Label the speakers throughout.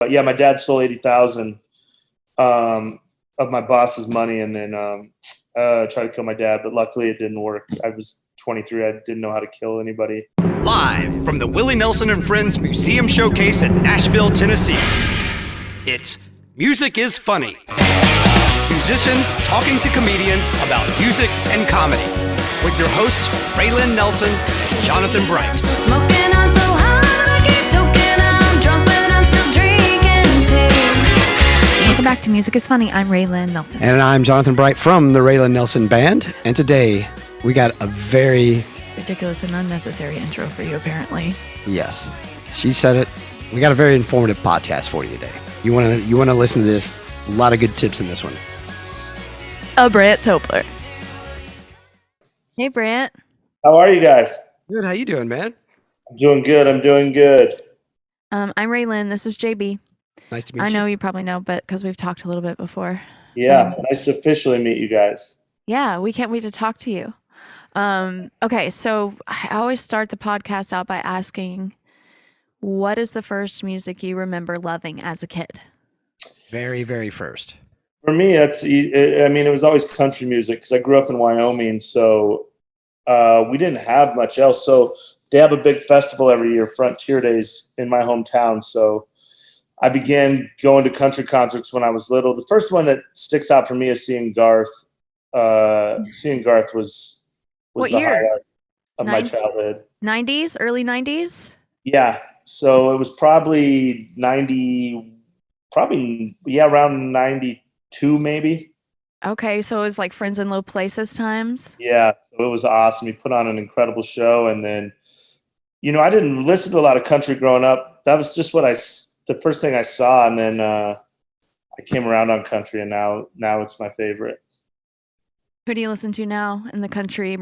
Speaker 1: But yeah, my dad stole 80,000 of my boss's money, and then tried to kill my dad. But luckily, it didn't work. I was 23. I didn't know how to kill anybody.
Speaker 2: Live from the Willie Nelson and Friends Museum Showcase in Nashville, Tennessee. It's Music is Funny. Musicians talking to comedians about music and comedy. With your hosts, Raelyn Nelson and Jonathan Bright.
Speaker 3: Smoking, I'm so high, I keep toking, I'm drunk, but I'm still drinking too.
Speaker 4: Welcome back to Music is Funny. I'm Raelyn Nelson.
Speaker 2: And I'm Jonathan Bright from the Raelyn Nelson Band. And today, we got a very...
Speaker 4: ridiculous and unnecessary intro for you, apparently.
Speaker 2: Yes. She said it. We got a very informative podcast for you today. You wanna listen to this. A lot of good tips in this one.
Speaker 4: Brandt Tobler. Hey, Brandt.
Speaker 1: How are you guys?
Speaker 2: Good. How you doing, man?
Speaker 1: I'm doing good.
Speaker 4: I'm Raelyn. This is JB.
Speaker 2: Nice to meet you.
Speaker 4: I know you probably know, but because we've talked a little bit before.
Speaker 1: Yeah, nice to officially meet you guys.
Speaker 4: Yeah, we can't wait to talk to you. Okay, so I always start the podcast out by asking, what is the first music you remember loving as a kid?
Speaker 2: Very, very first.
Speaker 1: For me, it was always country music because I grew up in Wyoming, so we didn't have much else. So they have a big festival every year, Frontier Days, in my hometown. So I began going to country concerts when I was little. The first one that sticks out for me is seeing Garth. Seeing Garth was
Speaker 4: What
Speaker 1: the
Speaker 4: year?
Speaker 1: highlight of my
Speaker 4: 90s?
Speaker 1: childhood.
Speaker 4: 90s? Early 90s?
Speaker 1: Yeah. So it was probably around 92 maybe.
Speaker 4: Okay, so it was like Friends in Low Places times?
Speaker 1: Yeah. So it was awesome. He put on an incredible show. And then, I didn't listen to a lot of country growing up. That was just the first thing I saw. And then I came around on country, and now it's my favorite.
Speaker 4: Who do you listen to now in the country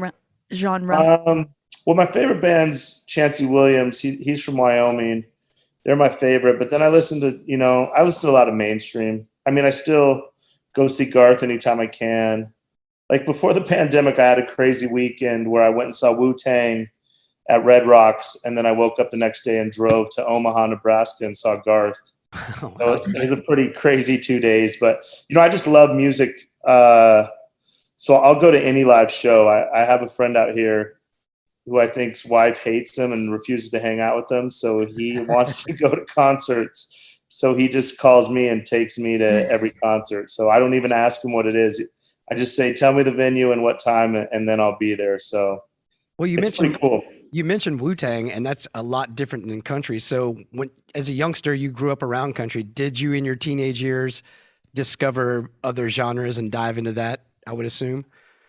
Speaker 4: genre?
Speaker 1: Well, my favorite band's Chancey Williams. He's from Wyoming. They're my favorite. But then I listen to a lot of mainstream. I mean, I still go see Garth anytime I can. Like before the pandemic, I had a crazy weekend where I went and saw Wu-Tang at Red Rocks, and then I woke up the next day and drove to Omaha, Nebraska, and saw Garth.
Speaker 2: Oh,
Speaker 1: So it was a pretty crazy 2 days. But I just love music. So I'll go to any live show. I have a friend out here who I think's wife hates him and refuses to hang out with him. So he wants to go to concerts. So he just calls me and takes me to every concert. So I don't even ask him what it is. I just say, tell me the venue and what time, and then I'll be there. So it's pretty cool.
Speaker 2: You mentioned Wu-Tang, and that's a lot different than country. So as a youngster, you grew up around country. Did you, in your teenage years, discover other genres and dive into that, I would assume?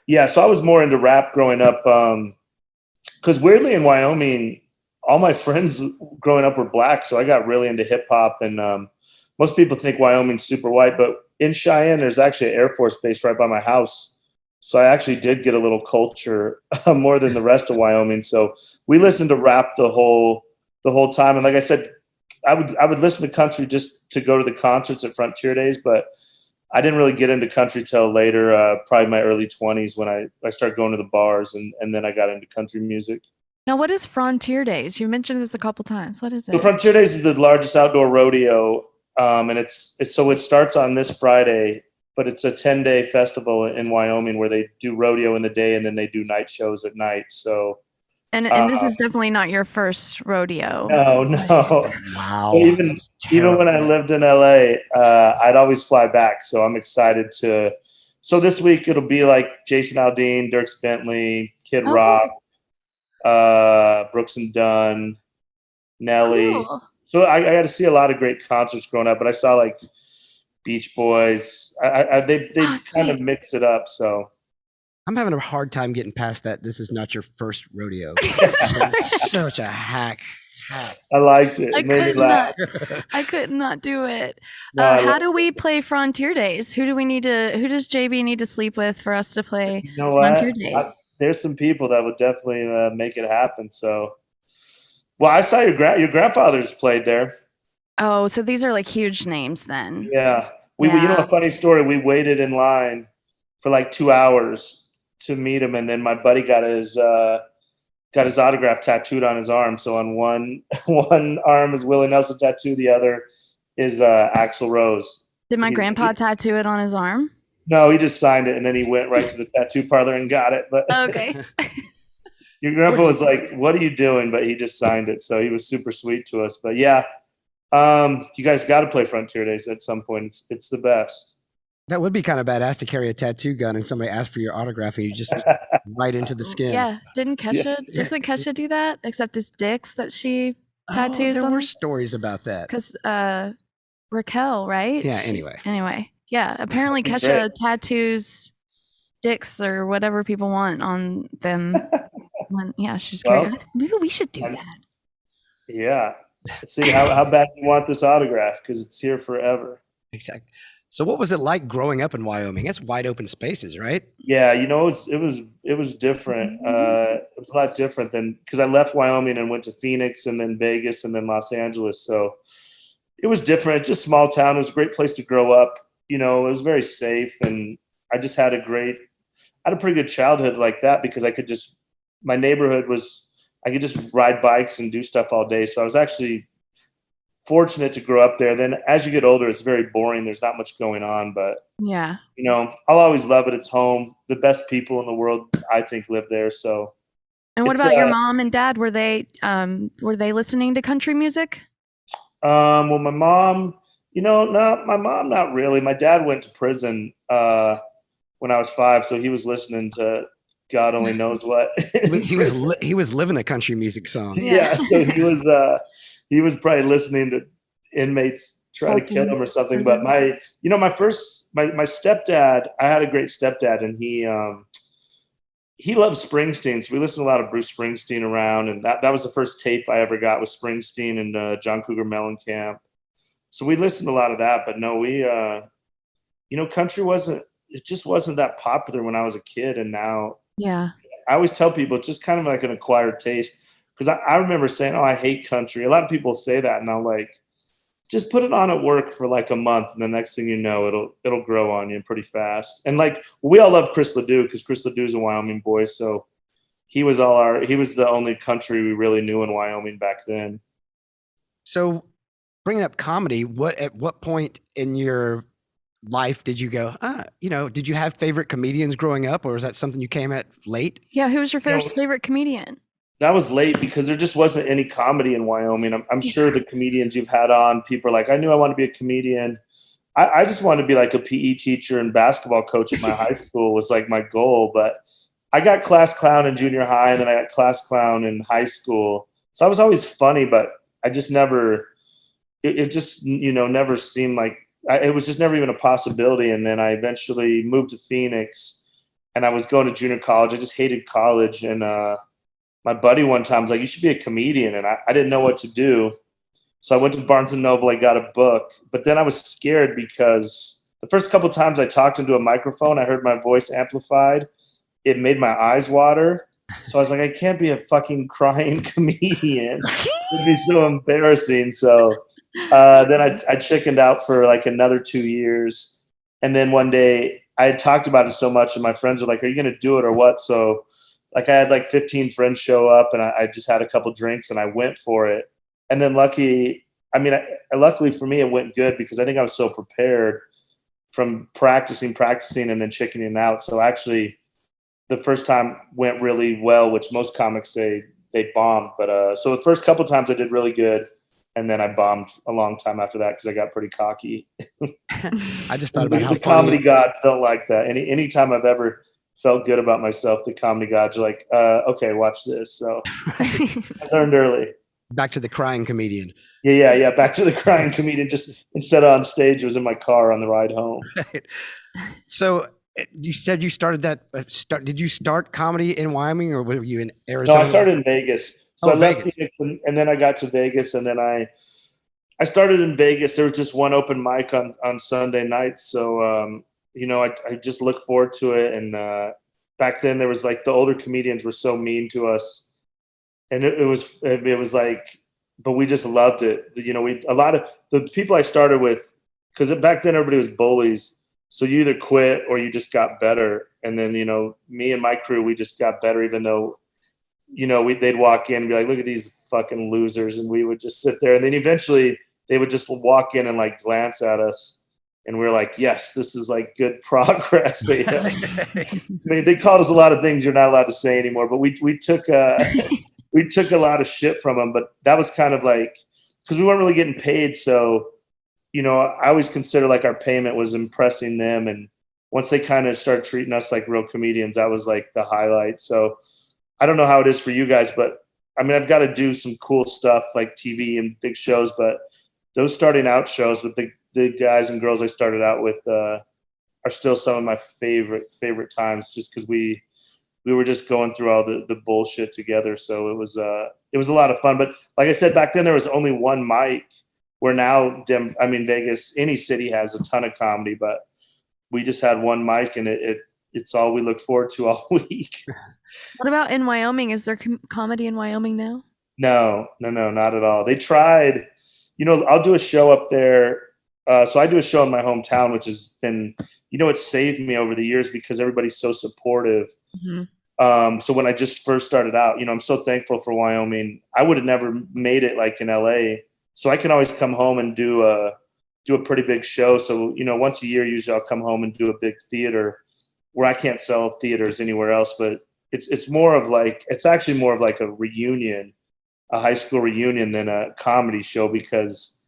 Speaker 1: Yeah, so I was more into rap growing up because weirdly in Wyoming, all my friends growing up were black, so I got really into hip-hop. And most people think Wyoming's super white, but in Cheyenne, there's actually an Air Force base right by my house. So I actually did get a little culture more than the rest of Wyoming. So we listened to rap the whole time. And like I said, I would listen to country just to go to the concerts at Frontier Days, but I didn't really get into country till later, probably my early 20s when I started going to the bars, and then I got into country music.
Speaker 4: Now, what is Frontier Days? You mentioned this a couple times. What is it?
Speaker 1: So Frontier Days is the largest outdoor rodeo, and it starts on this Friday, but it's a 10-day festival in Wyoming where they do rodeo in the day and then they do night shows at night. So.
Speaker 4: And this is definitely not your first rodeo.
Speaker 1: No.
Speaker 2: Wow.
Speaker 1: So even when I lived in LA, I'd always fly back. So I'm excited to. So this week it'll be like Jason Aldean, Dierks Bentley, Kid Rock, Brooks and Dunn, Nelly.
Speaker 4: Cool.
Speaker 1: So I got to see a lot of great concerts growing up, but I saw like Beach Boys. They kind of mix it up. So.
Speaker 2: I'm having a hard time getting past that. This is not your first rodeo. Such a hack.
Speaker 1: I liked it. It made me laugh.
Speaker 4: I could not do it.
Speaker 1: No,
Speaker 4: how do we play Frontier Days? Who does JB need to sleep with for us to play Frontier Days?
Speaker 1: There's some people that would definitely make it happen. So, well, I saw your grandfather's played there.
Speaker 4: Oh, so these are like huge names then.
Speaker 1: Yeah. A funny story. We waited in line for like 2 hours to meet him, and then my buddy got his autograph tattooed on his arm. So on one arm is Willie Nelson tattoo, the other is Axl Rose.
Speaker 4: Did my
Speaker 1: He's-
Speaker 4: grandpa tattoo it on his arm?
Speaker 1: No, he just signed it, and then he went right to the tattoo parlor and got it. But
Speaker 4: Okay.
Speaker 1: your grandpa was like, "What are you doing?" But he just signed it, so he was super sweet to us. But yeah, you guys got to play Frontier Days at some point. It's the best.
Speaker 5: That would be kind of badass to carry a tattoo gun and somebody ask for your autograph and you just right into the skin.
Speaker 4: Yeah. Didn't Kesha? Doesn't Kesha do that? Except it's dicks that she tattoos
Speaker 5: there
Speaker 4: on.
Speaker 5: were stories about that.
Speaker 4: Because Raquel, right?
Speaker 5: Yeah. Anyway.
Speaker 4: Yeah. Apparently
Speaker 1: Great.
Speaker 4: Kesha tattoos dicks or whatever people want on them. She's great. Maybe we should do that.
Speaker 1: Yeah. Let's see how bad you want this autograph, because it's here forever.
Speaker 5: Exactly. So what was it like growing up in Wyoming? That's wide open spaces, right?
Speaker 1: Yeah, it was different. It was a lot different than, because I left Wyoming and went to Phoenix and then Vegas and then Los Angeles. So it was different. Just small town. It was a great place to grow up. It was very safe, and I just had a pretty good childhood like that, because my neighborhood was, I could just ride bikes and do stuff all day. So I was actually fortunate to grow up there. Then as you get older, it's very boring. There's not much going on, but
Speaker 4: Yeah.
Speaker 1: I'll always love it. It's home. The best people in the world, I think, live there. So.
Speaker 4: And what
Speaker 1: It's,
Speaker 4: about your mom and dad? Were they listening to country music?
Speaker 1: Well, my mom, my mom, not really. My dad went to prison when I was 5, so he was listening to God only knows what.
Speaker 5: He was living a country music song.
Speaker 1: Yeah, so he was probably listening to inmates try to kill him or something. But my stepdad, I had a great stepdad, and he loved Springsteen. So we listened to a lot of Bruce Springsteen around, and that was the first tape I ever got, was Springsteen and John Cougar Mellencamp. So we listened to a lot of that. But no, we country just wasn't that popular when I was a kid, and now.
Speaker 4: Yeah.
Speaker 1: I always tell people it's just kind of like an acquired taste, because I remember saying, "Oh, I hate country." A lot of people say that, and I'm like, just put it on at work for like a month, and the next thing you know, it'll grow on you pretty fast. And like, we all love Chris Ledoux, because Chris Ledoux is a Wyoming boy, so he was the only country we really knew in Wyoming back then.
Speaker 5: So, bringing up comedy, at what point in your life did you go, did you have favorite comedians growing up, or was that something you came at late?
Speaker 4: Yeah, who was your first favorite comedian?
Speaker 1: That was late, because there just wasn't any comedy in Wyoming. I'm sure the comedians you've had on, people are like, I knew I wanted to be a comedian. I just wanted to be like a PE teacher and basketball coach at my high school was like my goal. But I got class clown in junior high, and then I got class clown in high school. So I was always funny, but I just never, it just, never seemed like, it was just never even a possibility. And then I eventually moved to Phoenix, and I was going to junior college. I just hated college. And my buddy one time was like, "You should be a comedian." And I didn't know what to do. So I went to Barnes & Noble. I got a book. But then I was scared, because the first couple of times I talked into a microphone, I heard my voice amplified. It made my eyes water. So I was like, I can't be a fucking crying comedian. It would be so embarrassing. So then I chickened out for like another 2 years. And then one day I had talked about it so much, and my friends were like, "Are you going to do it or what?" So like I had like 15 friends show up, and I just had a couple drinks and I went for it. And then luckily for me, it went good, because I think I was so prepared from practicing and then chickening out. So actually the first time went really well, which most comics say they bombed. But so the first couple times I did really good. And then I bombed a long time after that, because I got pretty cocky.
Speaker 5: I just thought about how
Speaker 1: the comedy gods don't like that. Anytime I've ever felt good about myself, the comedy gods are like, okay, watch this. So I learned early.
Speaker 5: Back to the crying comedian.
Speaker 1: Yeah. Back to the crying comedian. Just instead of on stage, it was in my car on the ride home.
Speaker 5: Right. So you said you started that. Did you start comedy in Wyoming, or were you in Arizona?
Speaker 1: No, I started in Vegas. So I left Phoenix, and then I got to Vegas, and then I started in Vegas. There was just one open mic on Sunday nights. So, I just look forward to it. And back then there was like, the older comedians were so mean to us, and it was like, but we just loved it. A lot of the people I started with, because back then everybody was bullies. So you either quit or you just got better. And then, me and my crew, we just got better, even though, they'd walk in and be like, "Look at these fucking losers." And we would just sit there. And then eventually they would just walk in and like glance at us, and we're like, yes, this is like good progress. They called us a lot of things you're not allowed to say anymore, but we took we took a lot of shit from them. But that was kind of like, because we weren't really getting paid, so I always consider like our payment was impressing them, and once they kind of started treating us like real comedians, that was like the highlight. So I don't know how it is for you guys, but I mean, I've got to do some cool stuff like TV and big shows, but those starting out shows with the guys and girls I started out with are still some of my favorite times, just because we were just going through all the bullshit together. So it was a lot of fun. But like I said, back then there was only one mic, where now, Vegas, any city has a ton of comedy, but we just had one mic, and it's all we look forward to all week.
Speaker 4: What about in Wyoming? Is there comedy in Wyoming now?
Speaker 1: No, not at all. They tried, I'll do a show up there. So I do a show in my hometown, which has been, it saved me over the years because everybody's so supportive.
Speaker 4: Mm-hmm.
Speaker 1: So when I just first started out, I'm so thankful for Wyoming. I would have never made it like in LA. So I can always come home and do a pretty big show. So, once a year, usually I'll come home and do a big theater, where I can't sell theaters anywhere else, but it's actually more of like a reunion, a high school reunion, than a comedy show, because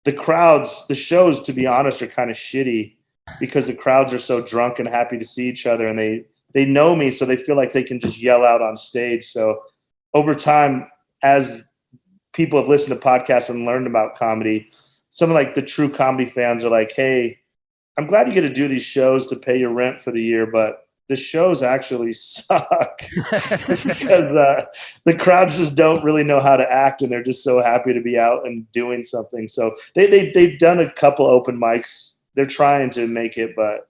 Speaker 1: the shows, to be honest, are kind of shitty because the crowds are so drunk and happy to see each other, and they know me, so they feel like they can just yell out on stage. So over time, as people have listened to podcasts and learned about comedy, some of like the true comedy fans are like, hey, I'm glad you get to do these shows to pay your rent for the year, but the shows actually suck because the crowds just don't really know how to act, and they're just so happy to be out and doing something. So they've done a couple open mics. They're trying to make it, but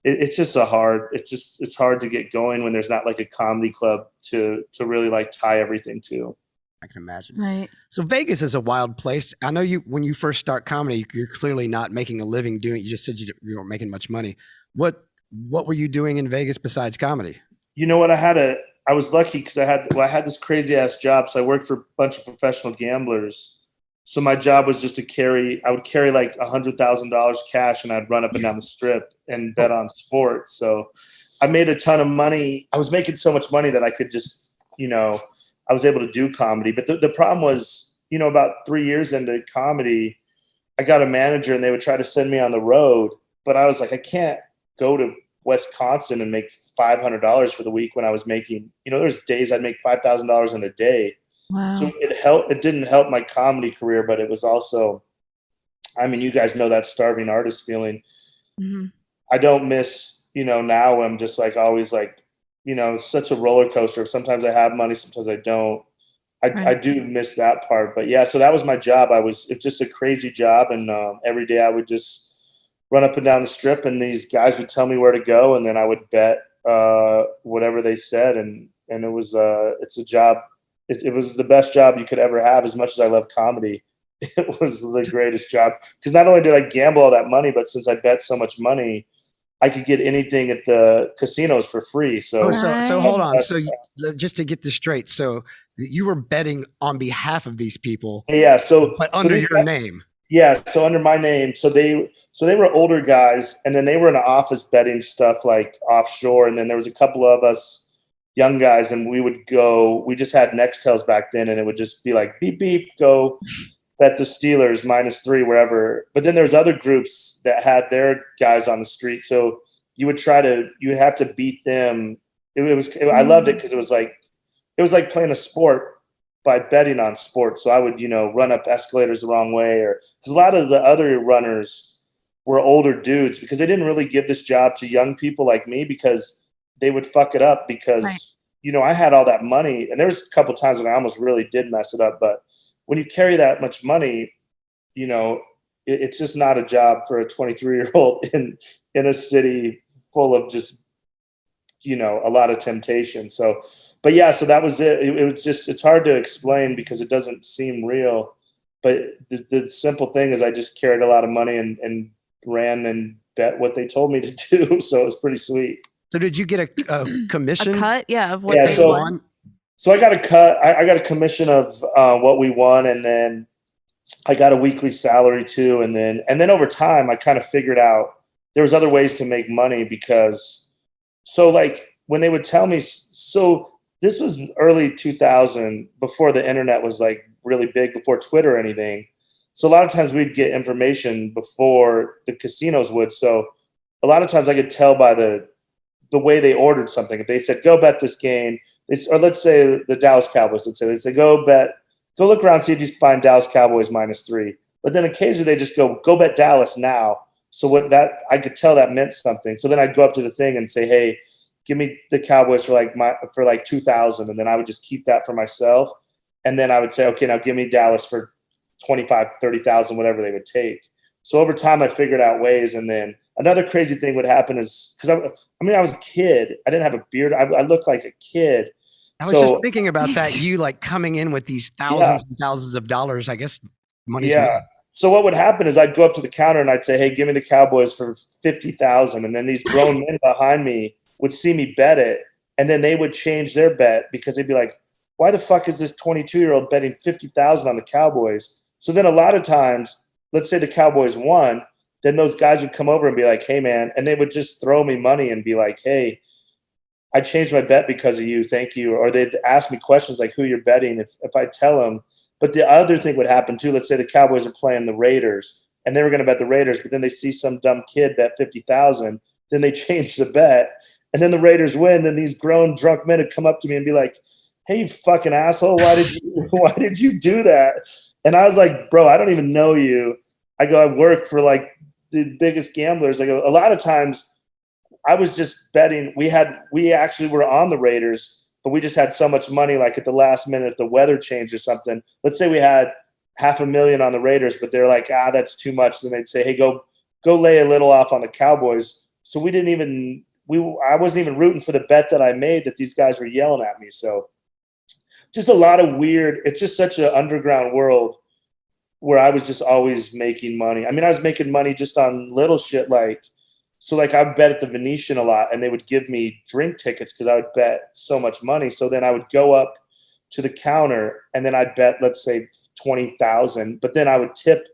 Speaker 1: it's just it's hard to get going when there's not like a comedy club to really like tie everything to.
Speaker 5: I can imagine.
Speaker 4: Right.
Speaker 5: So Vegas is a wild place. I know when you first start comedy, you're clearly not making a living doing it. You just said you weren't making much money. What were you doing in Vegas besides comedy?
Speaker 1: You know what? I was lucky because I had this crazy ass job. So I worked for a bunch of professional gamblers. So my job was just I would carry like $100,000 cash, and I'd run up and down the strip and bet on sports. So I made a ton of money. I was making so much money that I could just, I was able to do comedy. But the problem was, about 3 years into comedy, I got a manager, and they would try to send me on the road. But I was like, I can't go to Wisconsin and make $500 for the week when I was making, there's days I'd make $5,000 in a day.
Speaker 4: Wow.
Speaker 1: So it didn't help my comedy career, but it was also, you guys know that starving artist feeling.
Speaker 4: Mm-hmm.
Speaker 1: I don't miss, now I'm just like always like, such a roller coaster. Sometimes I have money, sometimes I don't. I do miss that part, but yeah, so that was my job. It's just a crazy job. And every day I would just run up and down the strip, and these guys would tell me where to go. And then I would bet whatever they said. And it was, it's a job. It was the best job you could ever have. As much as I love comedy, it was the greatest job. Because not only did I gamble all that money, but since I bet so much money, I could get anything at the casinos for free. So,
Speaker 5: so hold on. So just to get this straight, so you were betting on behalf of these people.
Speaker 1: Yeah. So,
Speaker 5: but under your name.
Speaker 1: Yeah. So under my name. So they were older guys, and then they were in the office betting stuff like offshore. And then there was a couple of us young guys, and we just had Nextels back then, and it would just be like, beep, beep, go bet the Steelers -3 wherever. But then there's other groups that had their guys on the street. So you would have to beat them. I loved it because it was like playing a sport by betting on sports. So I would, run up escalators the wrong way, because a lot of the other runners were older dudes, because they didn't really give this job to young people like me, because they would fuck it up because, I had all that money, and there was a couple times when I almost really did mess it up. But when you carry that much money, it's just not a job for a 23-year-old in a city full of just, a lot of temptation. So, but yeah, so that was it. It was just, it's hard to explain because it doesn't seem real. But the simple thing is I just carried a lot of money and ran and bet what they told me to do. So it was pretty sweet.
Speaker 5: So did you get a commission?
Speaker 4: A cut? Yeah. Of what they won?
Speaker 1: So I got a cut. I got a commission of what we won, and then I got a weekly salary too. And then over time, I kind of figured out there was other ways to make money because, so like when they would tell me, so this was early 2000 before the internet was like really big, before Twitter or anything. So a lot of times we'd get information before the casinos would. So a lot of times I could tell by the way they ordered something. If they said, go bet this game, or let's say the Dallas Cowboys, they say, go look around, see if you find Dallas Cowboys -3. But then occasionally they just go bet Dallas now. So what that, I could tell that meant something. So then I'd go up to the thing and say, hey, give me the Cowboys for like 2,000. And then I would just keep that for myself. And then I would say, okay, now give me Dallas for 25, 30,000, whatever they would take. So over time I figured out ways. And then another crazy thing would happen is, because I was a kid. I didn't have a beard. I looked like a kid.
Speaker 5: I was just thinking about that. You like coming in with these thousands and thousands of dollars, I guess money's made.
Speaker 1: So what would happen is I'd go up to the counter and I'd say, hey, give me the Cowboys for 50,000. And then these grown men behind me would see me bet it. And then they would change their bet because they'd be like, why the fuck is this 22-year-old betting 50,000 on the Cowboys? So then a lot of times, let's say the Cowboys won, then those guys would come over and be like, hey, man, and they would just throw me money and be like, hey, I changed my bet because of you. Thank you. Or they'd ask me questions like who you're betting if I tell them. But the other thing would happen too. Let's say the Cowboys are playing the Raiders and they were going to bet the Raiders, but then they see some dumb kid bet 50,000. Then they change the bet and then the Raiders win. Then these grown drunk men would come up to me and be like, hey, you fucking asshole. Why did you do that? And I was like, bro, I don't even know you. I go, I work for like the biggest gamblers. I go, a lot of times I was just betting. We actually were on the Raiders, but we just had so much money. Like at the last minute, if the weather changed or something, let's say we had $500,000 on the Raiders, but they're like, that's too much. Then they'd say, hey, go lay a little off on the Cowboys. So I wasn't even rooting for the bet that I made that these guys were yelling at me. So just a lot of weird, it's just such an underground world where I was just always making money. I mean, I was making money just on little shit like, so like I would bet at the Venetian a lot and they would give me drink tickets because I would bet so much money. So then I would go up to the counter and then I'd bet, let's say 20,000, but then I would tip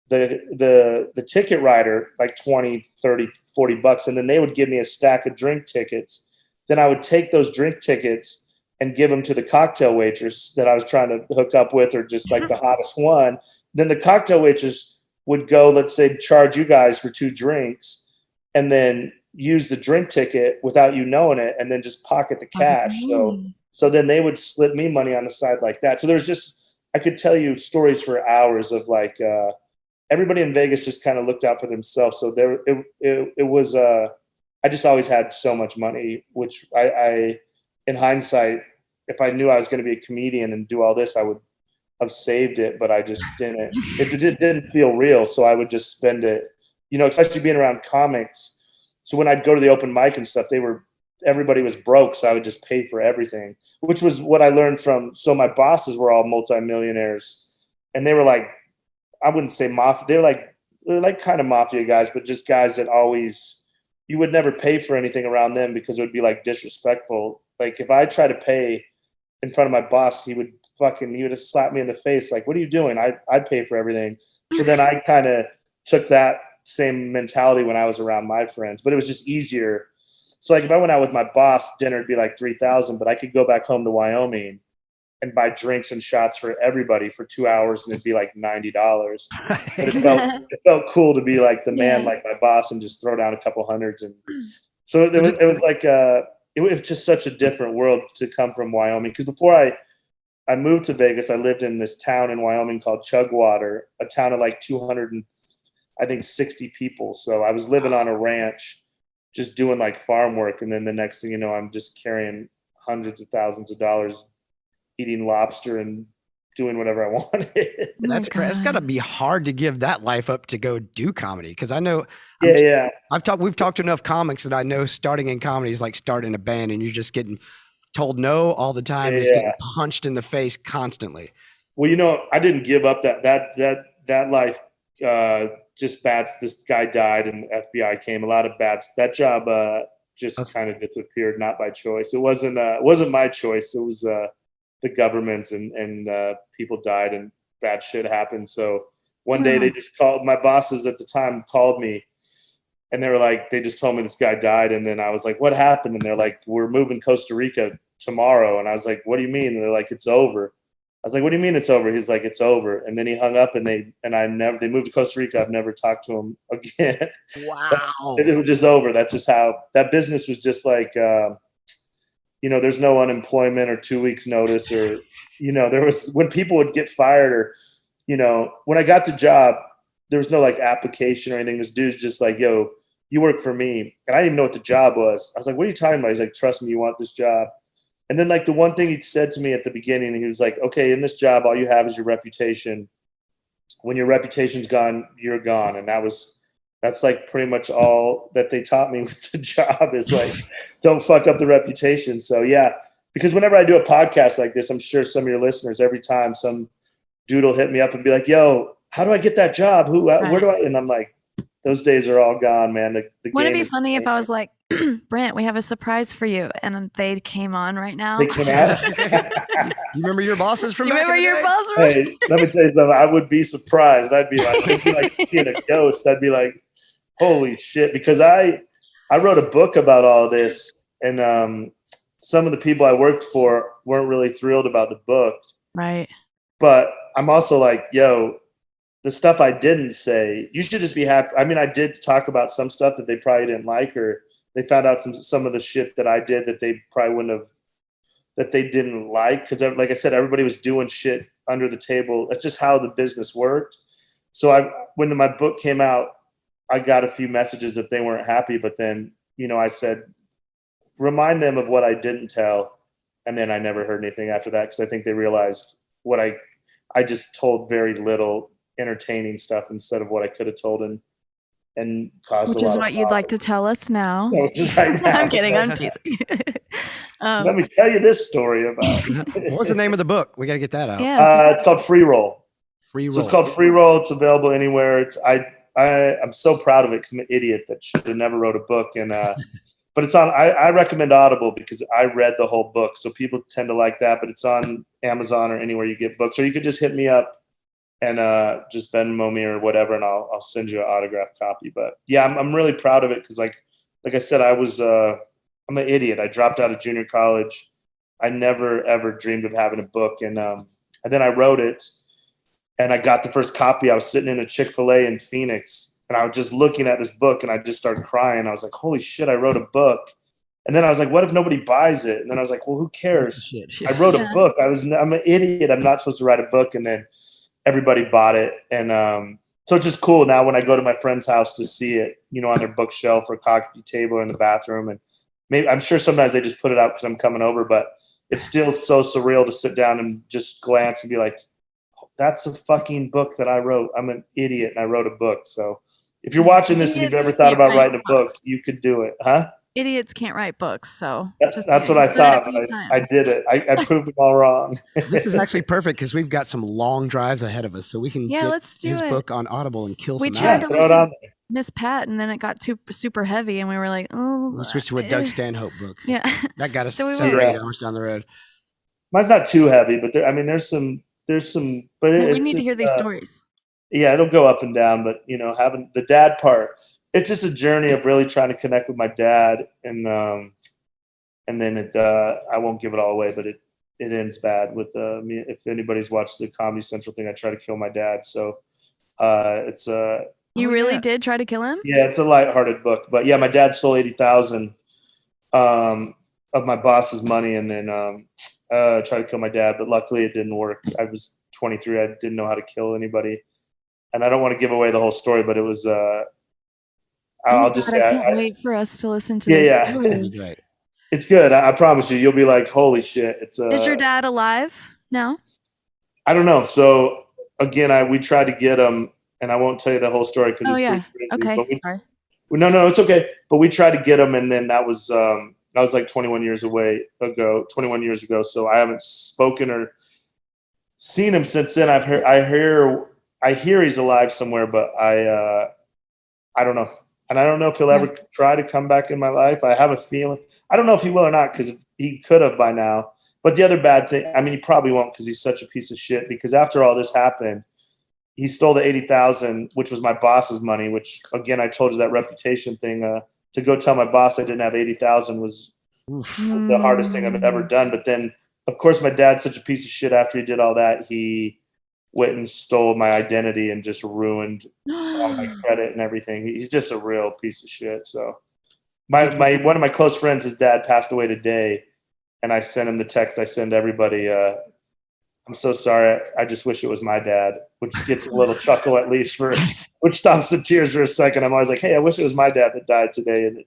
Speaker 1: the ticket writer like 20, 30, 40 bucks. And then they would give me a stack of drink tickets. Then I would take those drink tickets and give them to the cocktail waitress that I was trying to hook up with, or just like the hottest one. Then the cocktail waitress would go, let's say, charge you guys for 2 drinks and then use the drink ticket without you knowing it and then just pocket the cash. So then they would slip me money on the side like that. So there's just, I could tell you stories for hours of like, everybody in Vegas just kind of looked out for themselves. So it was, I just always had so much money, which I in hindsight, if I knew I was going to be a comedian and do all this, I would have saved it, but I just didn't. It didn't feel real, so I would just spend it, especially being around comics. So when I'd go to the open mic and stuff, everybody was broke, so I would just pay for everything, which was what I learned from. So my bosses were all multimillionaires, and they were like, I wouldn't say mafia. They're like kind of mafia guys, but just guys that always, you would never pay for anything around them because it would be like disrespectful. Like if I try to pay in front of my boss, he would have slapped me in the face. Like, what are you doing? I'd pay for everything. So then I kind of took that same mentality when I was around my friends, but it was just easier. So like if I went out with my boss, dinner would be like 3,000, but I could go back home to Wyoming and buy drinks and shots for everybody for 2 hours and it'd be like $90. But it felt cool to be like the man, like my boss, and just throw down a couple hundreds. And so it was like, it was just such a different world to come from Wyoming. Because before I moved to Vegas, I lived in this town in Wyoming called Chugwater, a town of like 260 people. So I was living on a ranch, just doing like farm work. And then the next thing you know, I'm just carrying hundreds of thousands of dollars, eating lobster and doing whatever I wanted.
Speaker 5: That's great. It's got to be hard to give that life up to go do comedy. Because I know, we've talked to enough comics that I know starting in comedy is like starting a band, and you're just getting told no all the time. And it's getting punched in the face constantly.
Speaker 1: Well, I didn't give up that life. Just bad. This guy died, and the FBI came. A lot of bad. That job just kind of disappeared, not by choice. It wasn't my choice. It was the government, and people died, and bad shit happened. So one day they just called, my bosses at the time called me, and they were like, they just told me this guy died. And then I was like, what happened? And they're like, we're moving Costa Rica tomorrow. And I was like, what do you mean? And they're like, it's over. I was like, what do you mean it's over? He's like, it's over. And then he hung up, and they moved to Costa Rica. I've never talked to him again.
Speaker 5: Wow.
Speaker 1: It was just over. That's just how that business was, just like, there's no unemployment or 2 weeks notice, or, there was, when people would get fired, or, when I got the job, there was no like application or anything. This dude's just like, yo, you work for me. And I didn't even know what the job was. I was like, what are you talking about? He's like, trust me, you want this job. And then like the one thing he said to me at the beginning, he was like, okay, in this job, all you have is your reputation. When your reputation's gone, you're gone. And that's like pretty much all that they taught me with the job, is like, don't fuck up the reputation. So yeah, because whenever I do a podcast like this, I'm sure some of your listeners, every time some dude will hit me up and be like, yo, how do I get that job? Where do I? And I'm like, those days are all gone, man.
Speaker 4: Wouldn't it be funny if I was like, Brandt, we have a surprise for you, and they came on right now?
Speaker 1: They came out.
Speaker 5: You remember your bosses from?
Speaker 4: You
Speaker 5: back in
Speaker 4: remember
Speaker 5: the
Speaker 4: your
Speaker 5: day?
Speaker 4: boss?
Speaker 1: Hey, let me tell you something. I would be surprised. I'd be like seeing a ghost. I'd be like, holy shit. Because I wrote a book about all this, and some of the people I worked for weren't really thrilled about the book.
Speaker 4: Right.
Speaker 1: But I'm also like, yo, the stuff I didn't say, you should just be happy. I mean, I did talk about some stuff that they probably didn't like, or they found out some of the shit that I did that they probably wouldn't have, that they didn't like. Because like I said, everybody was doing shit under the table. That's just how the business worked. So when my book came out, I got a few messages that they weren't happy. But then, I said, remind them of what I didn't tell. And then I never heard anything after that, because I think they realized what I just told very little entertaining stuff instead of what I could have told, and caused
Speaker 4: Which
Speaker 1: a lot
Speaker 4: is
Speaker 1: of
Speaker 4: what you'd like to tell us now.
Speaker 1: No, just right now.
Speaker 4: I'm kidding. I'm teasing.
Speaker 1: Let me tell you this story about.
Speaker 5: What was the name of the book? We got to get that out.
Speaker 4: Yeah.
Speaker 1: It's called Free Roll.
Speaker 5: Free Roll.
Speaker 1: So it's called Free Roll. It's available anywhere. I'm so proud of it, because I'm an idiot that should have never wrote a book. And but it's on. I recommend Audible, because I read the whole book, so people tend to like that. But it's on Amazon or anywhere you get books, or you could just hit me up and just Venmo me or whatever, and I'll send you an autographed copy. But yeah, I'm really proud of it, because like I said, I'm an idiot. I dropped out of junior college. I never ever dreamed of having a book, and then I wrote it, and I got the first copy. I was sitting in a Chick-fil-A in Phoenix, and I was just looking at this book, and I just started crying. I was like, holy shit, I wrote a book. And then I was like, what if nobody buys it? And then I was like, well, who cares? I wrote a book. I'm an idiot. I'm not supposed to write a book. And then everybody bought it. And so it's just cool now when I go to my friend's house to see it, on their bookshelf or coffee table or in the bathroom. And maybe, I'm sure sometimes they just put it out because I'm coming over, but it's still so surreal to sit down and just glance and be like, that's a fucking book that I wrote. I'm an idiot and I wrote a book. So if you're watching this and you've ever thought about writing a book, you could do it. Huh?
Speaker 4: Idiots can't write books, so
Speaker 1: that's what I thought. But I did it. I proved them all wrong.
Speaker 5: This is actually perfect, because we've got some long drives ahead of us, so we can get
Speaker 4: let's do
Speaker 5: his
Speaker 4: it.
Speaker 5: book on Audible and kill
Speaker 4: We
Speaker 5: some
Speaker 4: tried
Speaker 5: ads.
Speaker 4: to
Speaker 1: Throw it on there.
Speaker 4: Miss Pat, and then it got super heavy, and we were like, oh.
Speaker 5: We switched to a Doug Stanhope book.
Speaker 4: Yeah.
Speaker 5: That got us
Speaker 4: So we
Speaker 5: 7 or
Speaker 1: went-
Speaker 5: 8 hours down the road.
Speaker 1: Mine's not too heavy, but there's some, but
Speaker 4: We need to hear these stories.
Speaker 1: Yeah, it'll go up and down, but having the dad part, it's just a journey of really trying to connect with my dad, and then I won't give it all away, but it ends bad with me. If anybody's watched the Comedy Central thing, I try to kill my dad. So it's
Speaker 4: You really did try to kill him?
Speaker 1: yeah, it's a lighthearted book, but yeah, my dad stole $80,000 of my boss's money, and then tried to kill my dad, but luckily it didn't work. I was 23. I didn't know how to kill anybody, and I don't want to give away the whole story, but it was. I'll just say,
Speaker 4: I can't wait for us to listen to
Speaker 1: Yeah,
Speaker 4: this.
Speaker 1: yeah.
Speaker 5: It's gonna be great.
Speaker 1: It's good. I promise you. You'll be like, holy shit! It's.
Speaker 4: Is your dad alive now?
Speaker 1: I don't know. So again, we tried to get him, and I won't tell you the whole story because it's pretty crazy.
Speaker 4: Okay.
Speaker 1: But
Speaker 4: Sorry.
Speaker 1: no, it's okay. But we tried to get him, and then that was like 21 years ago. So I haven't spoken or seen him since then. I hear he's alive somewhere, but I don't know. And I don't know if he'll ever try to come back in my life. I have a feeling. I don't know if he will or not, because he could have by now. But the other bad thing, I mean, he probably won't because he's such a piece of shit. Because after all this happened, he stole the 80,000, which was my boss's money. Which again, I told you that reputation thing. To go tell my boss I didn't have 80,000 was the hardest thing I've ever done. But then, of course, my dad's such a piece of shit. After he did all that, he went and stole my identity and just ruined all my credit and everything. He's just a real piece of shit. So my one of my close friends, his dad passed away today, and I sent him the text I send everybody. I'm so sorry. I just wish it was my dad, which gets a little chuckle at least which stops the tears for a second. I'm always like, hey, I wish it was my dad that died today. And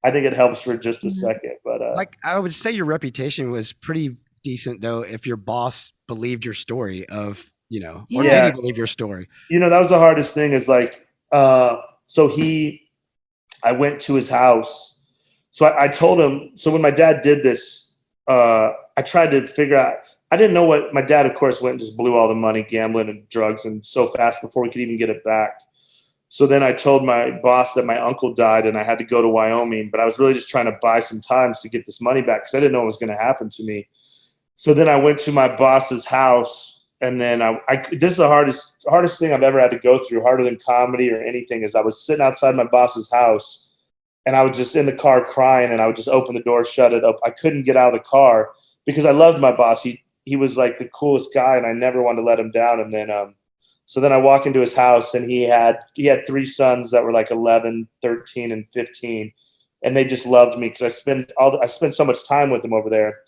Speaker 1: I think it helps for just a second. But
Speaker 5: like I would say your reputation was pretty decent though if your boss believed your story of, or did he believe your story?
Speaker 1: That was the hardest thing is like, I went to his house. So I told him, so when my dad did this, I tried to figure out, I didn't know what my dad, of course, went and just blew all the money gambling and drugs and so fast before we could even get it back. So then I told my boss that my uncle died and I had to go to Wyoming, but I was really just trying to buy some time to get this money back because I didn't know what was going to happen to me. So then I went to my boss's house. And then this is the hardest thing I've ever had to go through, harder than comedy or anything, is I was sitting outside my boss's house and I was just in the car crying and I would just open the door, shut it up. I couldn't get out of the car because I loved my boss. He was like the coolest guy and I never wanted to let him down. And then, so then I walk into his house and he had 3 sons that were like 11, 13, and 15. And they just loved me because I spent so much time with them over there.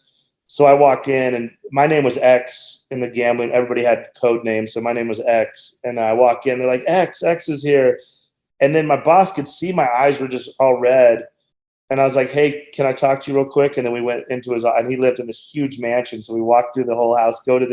Speaker 1: So I walk in and my name was X in the gambling. Everybody had code names. So my name was X. And I walk in, they're like, X is here. And then my boss could see my eyes were just all red. And I was like, hey, can I talk to you real quick? And then we went into and he lived in this huge mansion. So we walked through the whole house, go to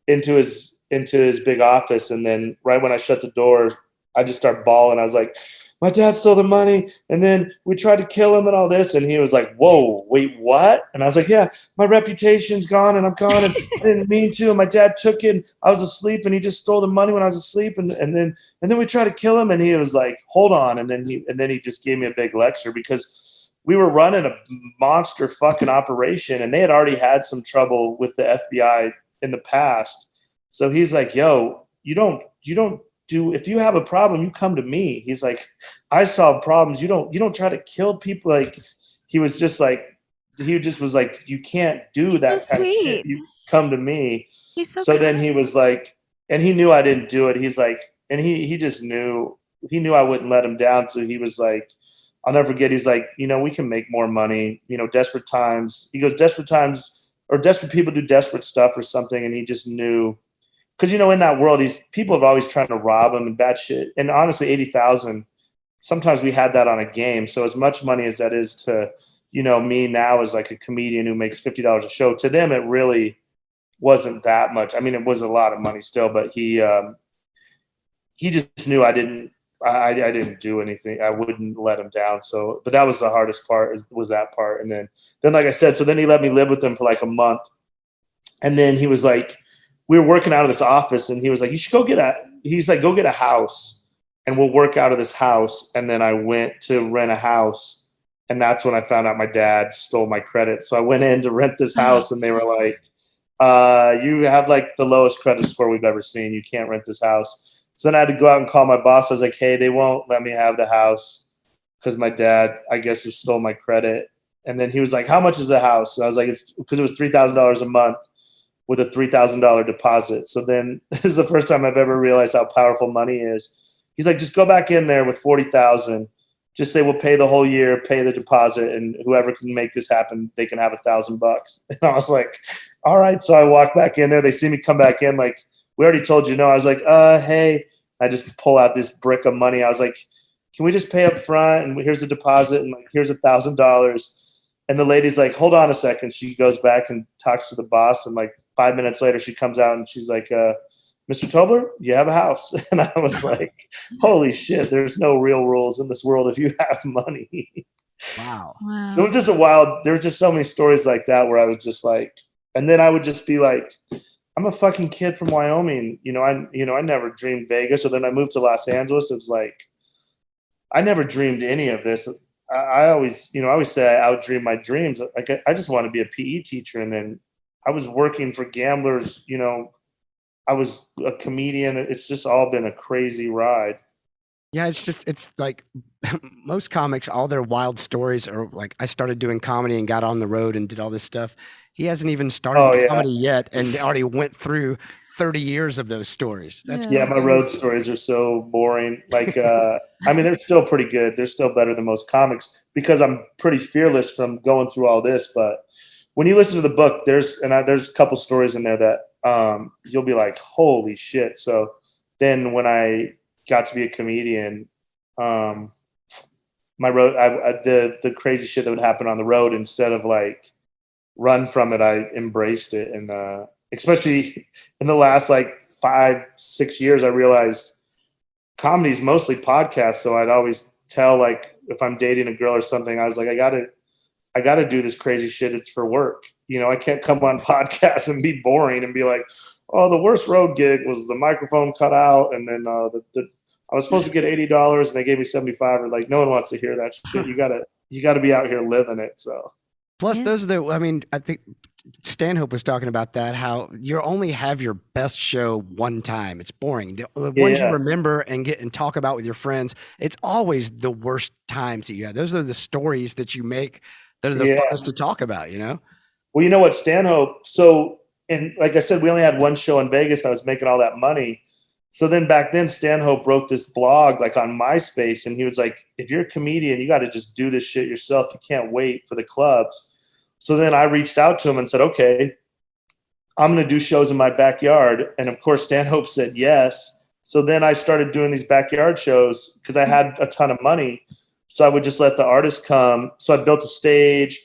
Speaker 1: into his big office. And then right when I shut the door, I just start bawling. I was like, my dad stole the money and then we tried to kill him and all this. And he was like, whoa, wait, what? And I was like, yeah, my reputation's gone and I'm gone and I didn't mean to. And my dad took it. I was asleep and he just stole the money when I was asleep. And then we tried to kill him. And he was like, hold on. And then he just gave me a big lecture because we were running a monster fucking operation and they had already had some trouble with the FBI in the past. So he's like, yo, you don't if you have a problem, you come to me. He's like, I solve problems. You don't try to kill people. Like he was just was like, you can't do that
Speaker 4: so
Speaker 1: kind
Speaker 4: sweet.
Speaker 1: of shit. You come to me.
Speaker 4: He's
Speaker 1: so then he was like, and he knew I didn't do it. He's like, and he just knew I wouldn't let him down. So he was like, I'll never forget. He's like, we can make more money, desperate times. He goes, desperate times or desperate people do desperate stuff or something. And he just knew. Because, in that world, people have always trying to rob him and bad shit. And honestly, 80,000, sometimes we had that on a game. So as much money as that is to, me now as like a comedian who makes $50 a show, to them, it really wasn't that much. I mean, it was a lot of money still, but he just knew I didn't do anything. I wouldn't let him down. So, but that was the hardest part was that part. And then like I said, so then he let me live with him for like a month. And then he was like, we were working out of this office and he was like, you should go get a house and we'll work out of this house. And then I went to rent a house and that's when I found out my dad stole my credit. So I went in to rent this house and they were like, you have like the lowest credit score we've ever seen. You can't rent this house. So then I had to go out and call my boss. I was like, hey, they won't let me have the house because my dad, I guess, just stole my credit. And then he was like, how much is the house? And I was like, it's because it was $3,000 a month with a $3,000 deposit. So then this is the first time I've ever realized how powerful money is. He's like, just go back in there with 40,000. Just say, we'll pay the whole year, pay the deposit, and whoever can make this happen, they can have $1,000. And I was like, all right. So I walk back in there. They see me come back in. Like, we already told you no. I was like, hey, I just pull out this brick of money. I was like, can we just pay up front? And here's the deposit. And like, here's $1,000. And the lady's like, hold on a second. She goes back and talks to the boss. And like 5 minutes later, she comes out and she's like, Mr. Tobler, you have a house. And I was like, holy shit, there's no real rules in this world if you have money.
Speaker 5: Wow.
Speaker 1: So it was just there was just so many stories like that where I was just like, and then I would just be like, I'm a fucking kid from Wyoming. I never dreamed Vegas. So then I moved to Los Angeles. It was like, I never dreamed any of this. I always say I outdream my dreams. Like I just want to be a PE teacher. And then I was working for gamblers, you know, I was a comedian. It's just all been a crazy ride.
Speaker 5: Yeah, it's like most comics, all their wild stories are like, I started doing comedy and got on the road and did all this stuff. He hasn't even started
Speaker 1: Oh yeah.
Speaker 5: comedy yet and already went through 30 years of those stories. That's
Speaker 1: Yeah, my road stories are so boring. Like, I mean, they're still pretty good. They're still better than most comics because I'm pretty fearless from going through all this. But when you listen to the book, there's a couple stories in there that you'll be like, holy shit. So then when I got to be a comedian, my road, the crazy shit that would happen on the road, instead of like run from it, I embraced it. And especially in the last like 5-6 years, I realized comedy is mostly podcasts. So I'd always tell, like, if I'm dating a girl or something, I was like, I gotta do this crazy shit. It's for work. You know, I can't come on podcasts and be boring and be like, oh, the worst road gig was the microphone cut out, and then I was supposed to get $80 and they gave me 75. Or like, no one wants to hear that shit. You gotta be out here living it. So
Speaker 5: plus those are the, I mean, I think Stanhope was talking about that, how you only have your best show one time. It's boring. The ones you remember and get and talk about with your friends, it's always the worst times that you have. Those are the stories that you make that are the funnest to talk about, you know?
Speaker 1: Well, you know what, Stanhope, so, and like I said, we only had one show in Vegas and I was making all that money. So then back then, Stanhope wrote this blog like on MySpace, and he was like, if you're a comedian, you got to just do this shit yourself. You can't wait for the clubs. So then I reached out to him and said, okay, I'm going to do shows in my backyard. And of course, Stanhope said yes. So then I started doing these backyard shows because I had a ton of money. So I would just let the artists come. So I built a stage,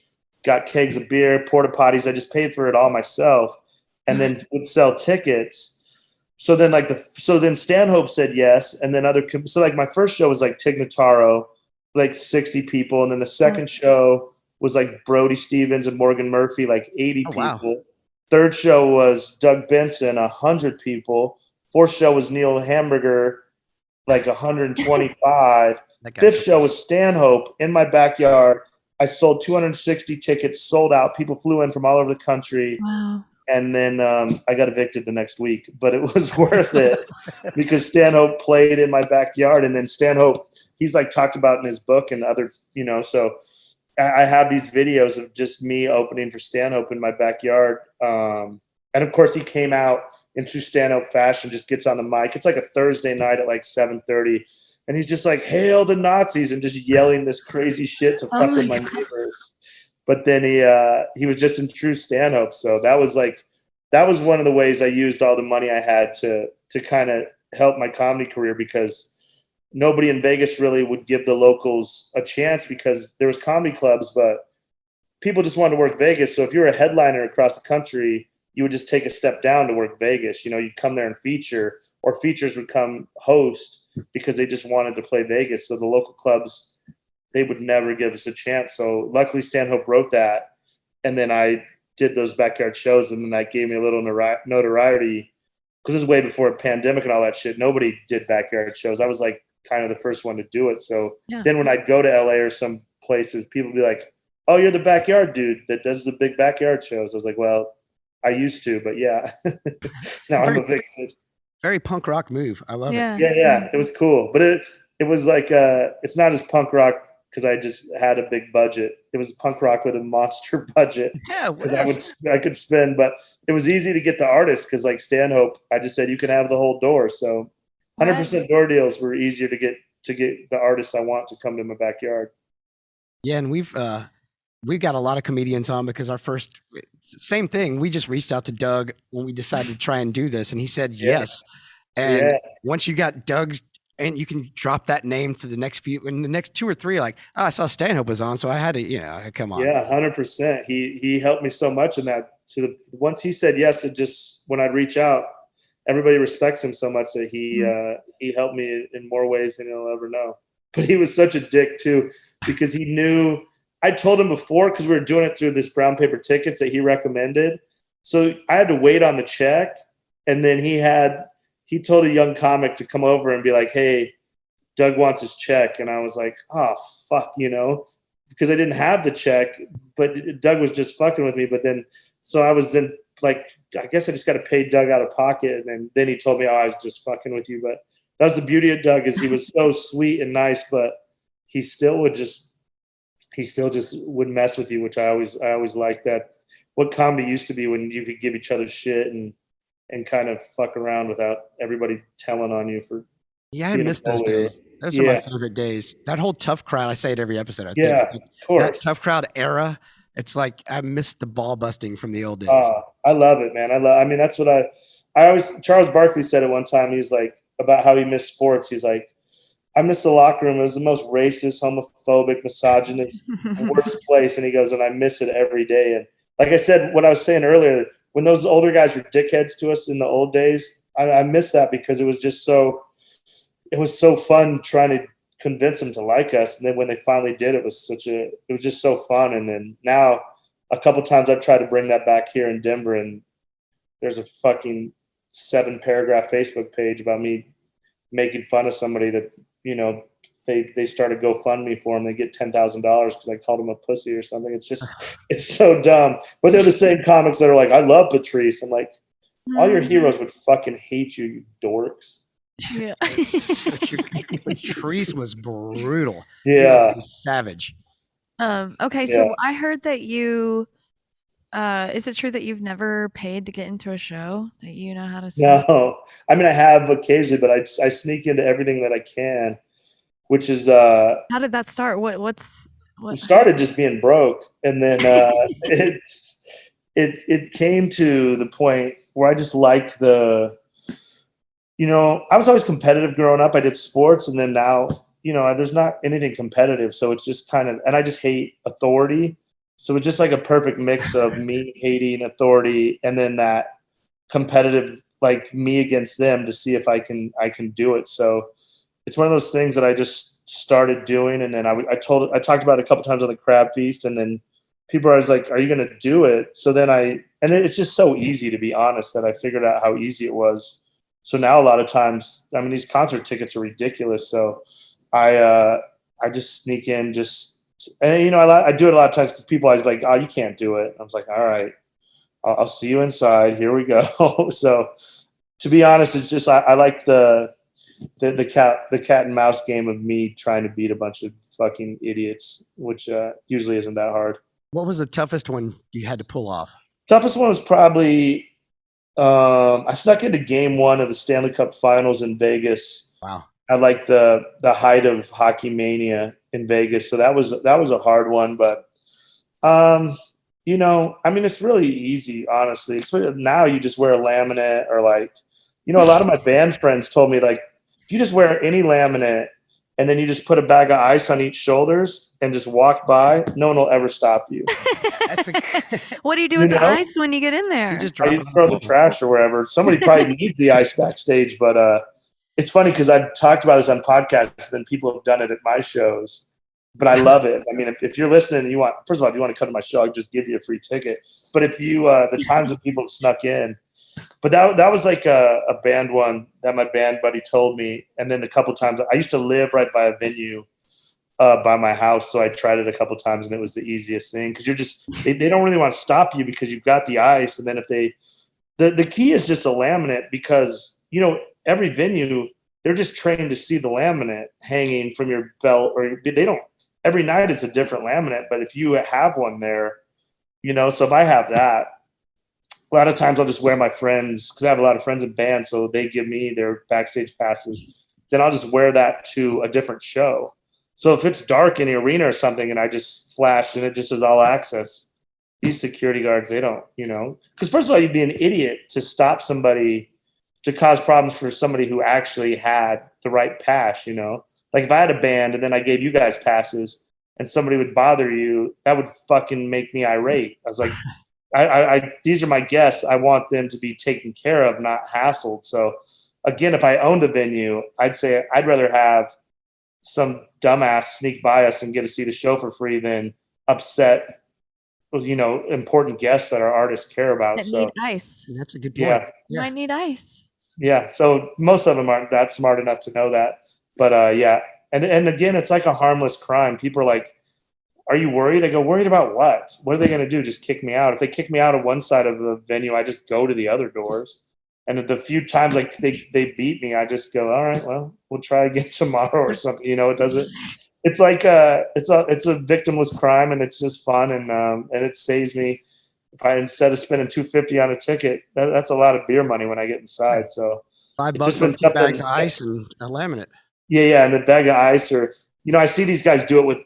Speaker 1: got kegs of beer, porta potties. I just paid for it all myself, and then would sell tickets. So then then Stanhope said yes. And then so like my first show was like Tig Notaro, like 60 people. And then the second show was like Brody Stevens and Morgan Murphy, like 80 people. Wow. Third show was Doug Benson, 100 people. Fourth show was Neil Hamburger, like 125. Fifth show was Stanhope in my backyard. I sold 260 tickets, sold out. People flew in from all over the country.
Speaker 4: Wow.
Speaker 1: And then I got evicted the next week, but it was worth it because Stanhope played in my backyard. And then Stanhope, he's like talked about in his book and other, you know, so I have these videos of just me opening for Stanhope in my backyard. And of course he came out in true Stanhope fashion, just gets on the mic. It's like a Thursday night at like 7:30. And he's just like, hail the Nazis, and just yelling this crazy shit to fuck with my neighbors. But then he was just in true Stanhope. So that was one of the ways I used all the money I had to kind of help my comedy career, because nobody in Vegas really would give the locals a chance because there was comedy clubs, but people just wanted to work Vegas. So if you're a headliner across the country, you would just take a step down to work Vegas. You know, you'd come there and feature, or features would come host because they just wanted to play Vegas. So the local clubs, they would never give us a chance. So luckily Stanhope wrote that. And then I did those backyard shows, and then that gave me a little notoriety, because this is way before a pandemic and all that shit. Nobody did backyard shows. I was like kind of the first one to do it. So then when I'd go to LA or some places, people would be like, oh, you're the backyard dude that does the big backyard shows. I was like, well, I used to, but yeah. Now I'm evicted.
Speaker 5: Very punk rock move. I love it.
Speaker 1: Yeah. It was cool. But it was like, it's not as punk rock because I just had a big budget. It was punk rock with a monster budget.
Speaker 5: Yeah.
Speaker 1: I could spend, but it was easy to get the artists because like Stanhope, I just said, you can have the whole door. So 100% door deals were easier to get the artists I want to come to my backyard.
Speaker 5: Yeah. And we've got a lot of comedians on because our first, same thing. We just reached out to Doug when we decided to try and do this, and he said yes. And once you got Doug's, and you can drop that name for the next few, in the next 2 or 3, like, oh, I saw Stanhope was on, so I had to, come on.
Speaker 1: Yeah, 100%. He helped me so much in that. So once he said yes, it just, when I'd reach out, everybody respects him so much that he helped me in more ways than he'll ever know. But he was such a dick too, because he knew. I told him before, because we were doing it through this brown paper tickets that he recommended. So I had to wait on the check. And then he told a young comic to come over and be like, hey, Doug wants his check. And I was like, oh, fuck, because I didn't have the check, but Doug was just fucking with me. But then, so I was then like, I guess I just got to pay Doug out of pocket. And then he told me, oh, I was just fucking with you. But that was the beauty of Doug, is he was so sweet and nice, but he still just would mess with you, which I always liked that. What comedy used to be, when you could give each other shit and kind of fuck around without everybody telling on you for.
Speaker 5: Yeah, I miss those days. Those are my favorite days. That whole tough crowd, I say it every episode. I think
Speaker 1: of course.
Speaker 5: That tough crowd era, it's like I miss the ball busting from the old days.
Speaker 1: I love it, man. I mean, that's what I always, Charles Barkley said it one time. He's like, about how he missed sports. He's like, I miss the locker room. It was the most racist, homophobic, misogynist, worst place. And he goes, and I miss it every day. And like I said, what I was saying earlier, when those older guys were dickheads to us in the old days, I miss that, because it was so fun trying to convince them to like us. And then when they finally did, it was just so fun. And then now a couple times I've tried to bring that back here in Denver, and there's a fucking 7-paragraph Facebook page about me making fun of somebody that, you know, they started GoFundMe for him. They get $10,000 because I called him a pussy or something. It's just, it's so dumb. But they're the same comics that are like, I love Patrice. I'm like, all your heroes would fucking hate you, you dorks.
Speaker 4: Yeah.
Speaker 5: Patrice was brutal.
Speaker 1: Yeah.
Speaker 5: Savage.
Speaker 4: Okay, so I heard that you is it true that you've never paid to get into a show, that you know how to sing?
Speaker 1: No. I mean, I have occasionally, but I sneak into everything that I can, which is
Speaker 4: How did that start? What
Speaker 1: it started just being broke, and then it came to the point where I just like the, you know, I was always competitive growing up. I did sports, and then now, you know, there's not anything competitive. So it's just kind of, and I just hate authority. So it's just like a perfect mix of me hating authority and then that competitive, like me against them, to see if I can do it. So it's one of those things that I just started doing. And then I talked about it a couple times on the Crab Feast, and then people are always like, are you going to do it? So then and it's just so easy, to be honest, that I figured out how easy it was. So now a lot of times, I mean, these concert tickets are ridiculous. So I just sneak in, and, you know, I do it a lot of times because people always like, oh, you can't do it. I was like, all right, I'll see you inside. Here we go. So to be honest, it's just, I like the cat and mouse game of me trying to beat a bunch of fucking idiots, which usually isn't that hard.
Speaker 5: What was the toughest one you had to pull off?
Speaker 1: Toughest one was probably, I snuck into game 1 of the Stanley Cup Finals in Vegas.
Speaker 5: Wow.
Speaker 1: At like the height of hockey mania in Vegas. So that was a hard one, but you know, I mean, it's really easy, honestly. Now you just wear a laminate, or like, you know, a lot of my band friends told me, like, if you just wear any laminate and then you just put a bag of ice on each shoulders and just walk by, no one will ever stop you.
Speaker 4: What do you do with the ice when you get in there?
Speaker 5: You just drop it
Speaker 1: throw the trash or wherever. Somebody probably needs the ice backstage, but it's funny because I've talked about this on podcasts, and people have done it at my shows, but I love it. I mean, if you're listening and first of all, if you want to come to my show, I'll just give you a free ticket. But if you, the times that people have snuck in, but that was like a band one that my band buddy told me. And then a couple times, I used to live right by a venue by my house. So I tried it a couple times, and it was the easiest thing. Cause they don't really want to stop you because you've got the ice. And then if the key is just a laminate, because, you know, every venue, they're just trained to see the laminate hanging from your belt, or every night it's a different laminate. But if you have one there, you know, so if I have that, a lot of times I'll just wear my friends, because I have a lot of friends in bands, so they give me their backstage passes. Then I'll just wear that to a different show. So if it's dark in the arena or something and I just flash and it just says all access, these security guards, they don't, you know, because first of all, you'd be an idiot to stop somebody, to cause problems for somebody who actually had the right pass, you know? Like if I had a band and then I gave you guys passes and somebody would bother you, that would fucking make me irate. I was like, these are my guests. I want them to be taken care of, not hassled. So again, if I owned a venue, I'd say I'd rather have some dumbass sneak by us and get to see the show for free than upset, you know, important guests that our artists care about.
Speaker 4: That
Speaker 1: so
Speaker 4: need ice.
Speaker 5: That's a good point.
Speaker 4: You might need ice.
Speaker 1: Yeah. So most of them aren't that smart enough to know that. But yeah. And again, it's like a harmless crime. People are like, are you worried? I go, worried about what? What are they going to do? Just kick me out? If they kick me out of one side of the venue, I just go to the other doors. And at the few times like they beat me, I just go, all right, well, we'll try again tomorrow or something. It doesn't. It's like it's a victimless crime, and it's just fun, and it saves me. If I instead of spending $250 on a ticket, that's a lot of beer money when I get inside. So
Speaker 5: $5 on 2 bags of ice and a laminate.
Speaker 1: Yeah, and a bag of ice, or I see these guys do it with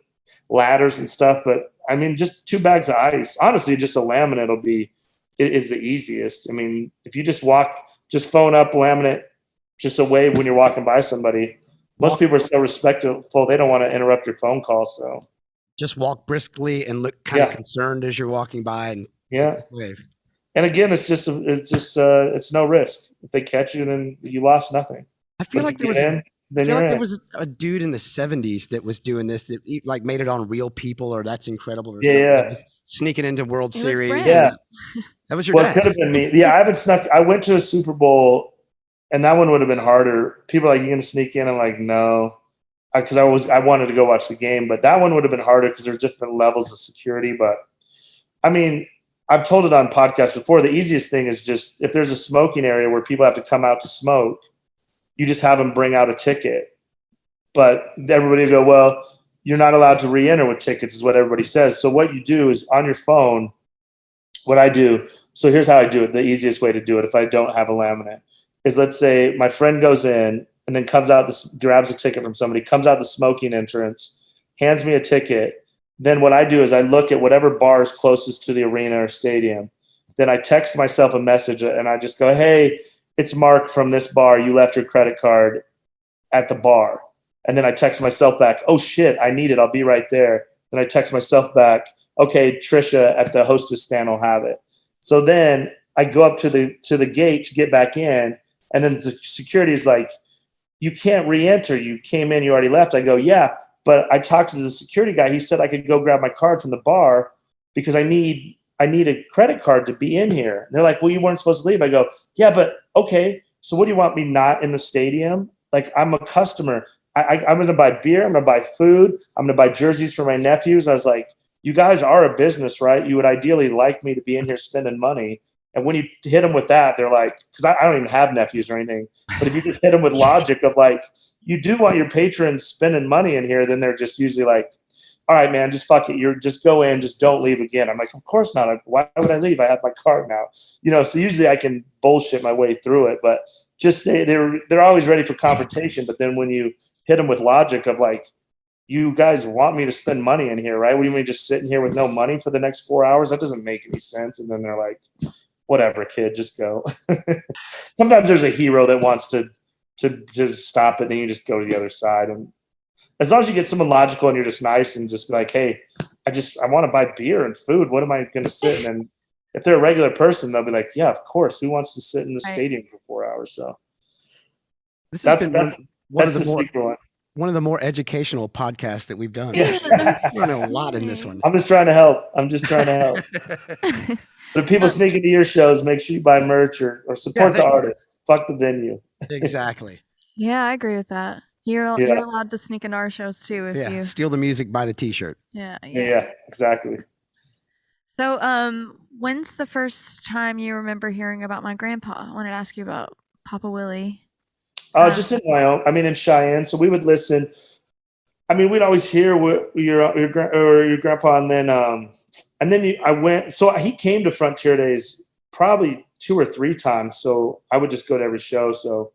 Speaker 1: ladders and stuff, but I mean, just 2 bags of ice. Honestly, just a laminate is the easiest. I mean, if you just phone up laminate, just a wave when you're walking by somebody. Most people are so respectful; they don't want to interrupt your phone call. So
Speaker 5: just walk briskly and look kind of concerned as you're walking by, and wave.
Speaker 1: And again, it's no risk. If they catch you, then you lost nothing.
Speaker 5: I feel like there was a dude in the 70s that was doing this that like made it on Real People or That's Incredible or something. Yeah. Sneaking into World Series.
Speaker 4: Yeah.
Speaker 5: That was your dad.
Speaker 1: It could have been me. Yeah, I haven't snuck. I went to a Super Bowl, and that one would have been harder. People are like, you going to sneak in? I'm like, no. Because I wanted to go watch the game, but that one would have been harder because there's different levels of security. But, I mean, I've told it on podcasts before. The easiest thing is just if there's a smoking area where people have to come out to smoke, you just have them bring out a ticket. But everybody will go, well, you're not allowed to re-enter with tickets is what everybody says. So what you do is on your phone, what I do, so here's how I do it. The easiest way to do it if I don't have a laminate is, let's say my friend goes in and then comes out, grabs a ticket from somebody, comes out the smoking entrance, hands me a ticket. Then what I do is I look at whatever bar is closest to the arena or stadium. Then I text myself a message and I just go, hey, it's Mark from this bar. You left your credit card at the bar. And then I text myself back, oh shit, I need it. I'll be right there. Then I text myself back, okay, Trisha at the hostess stand will have it. So then I go up to the gate to get back in. And then the security is like, you can't re-enter. You came in, you already left. I go, yeah, but I talked to the security guy. He said I could go grab my card from the bar because I need a credit card to be in here. And they're like, well, you weren't supposed to leave. I go, yeah, but okay. So what do you want me not in the stadium? Like, I'm a customer. I'm going to buy beer. I'm going to buy food. I'm going to buy jerseys for my nephews. I was like, you guys are a business, right? You would ideally like me to be in here spending money. And when you hit them with that, they're like, because I don't even have nephews or anything. But if you just hit them with logic of like, you do want your patrons spending money in here, then they're just usually like, all right, man, just fuck it. You're just go in, just don't leave again. I'm like, of course not. Why would I leave? I have my card now. So usually I can bullshit my way through it, but just they're always ready for confrontation. But then when you hit them with logic of like, you guys want me to spend money in here, right? What do you mean just sitting here with no money for the next 4 hours? That doesn't make any sense. And then they're like, whatever, kid, just go. Sometimes there's a hero that wants to stop it, and then you just go to the other side. And as long as you get someone logical and you're just nice and just be like, hey, I want to buy beer and food. What am I going to sit in? And if they're a regular person, they'll be like, yeah, of course. Who wants to sit in the stadium for 4 hours? So
Speaker 5: this has been one of the more educational podcasts that we've done.
Speaker 1: Yeah.
Speaker 5: We learned a lot in this one.
Speaker 1: I'm just trying to help. But if people sneak into your shows, make sure you buy merch or support the artist. Fuck the venue.
Speaker 5: Exactly.
Speaker 4: Yeah, I agree with that. You're allowed to sneak into our shows too if you
Speaker 5: steal the music, buy the T-shirt.
Speaker 1: Yeah, exactly.
Speaker 4: So, when's the first time you remember hearing about my grandpa? I wanted to ask you about Papa Willie.
Speaker 1: Just in Wyoming. I mean, in Cheyenne. So we would listen. I mean, we'd always hear your grandpa, and then I went. So he came to Frontier Days probably 2 or 3 times. So I would just go to every show. So,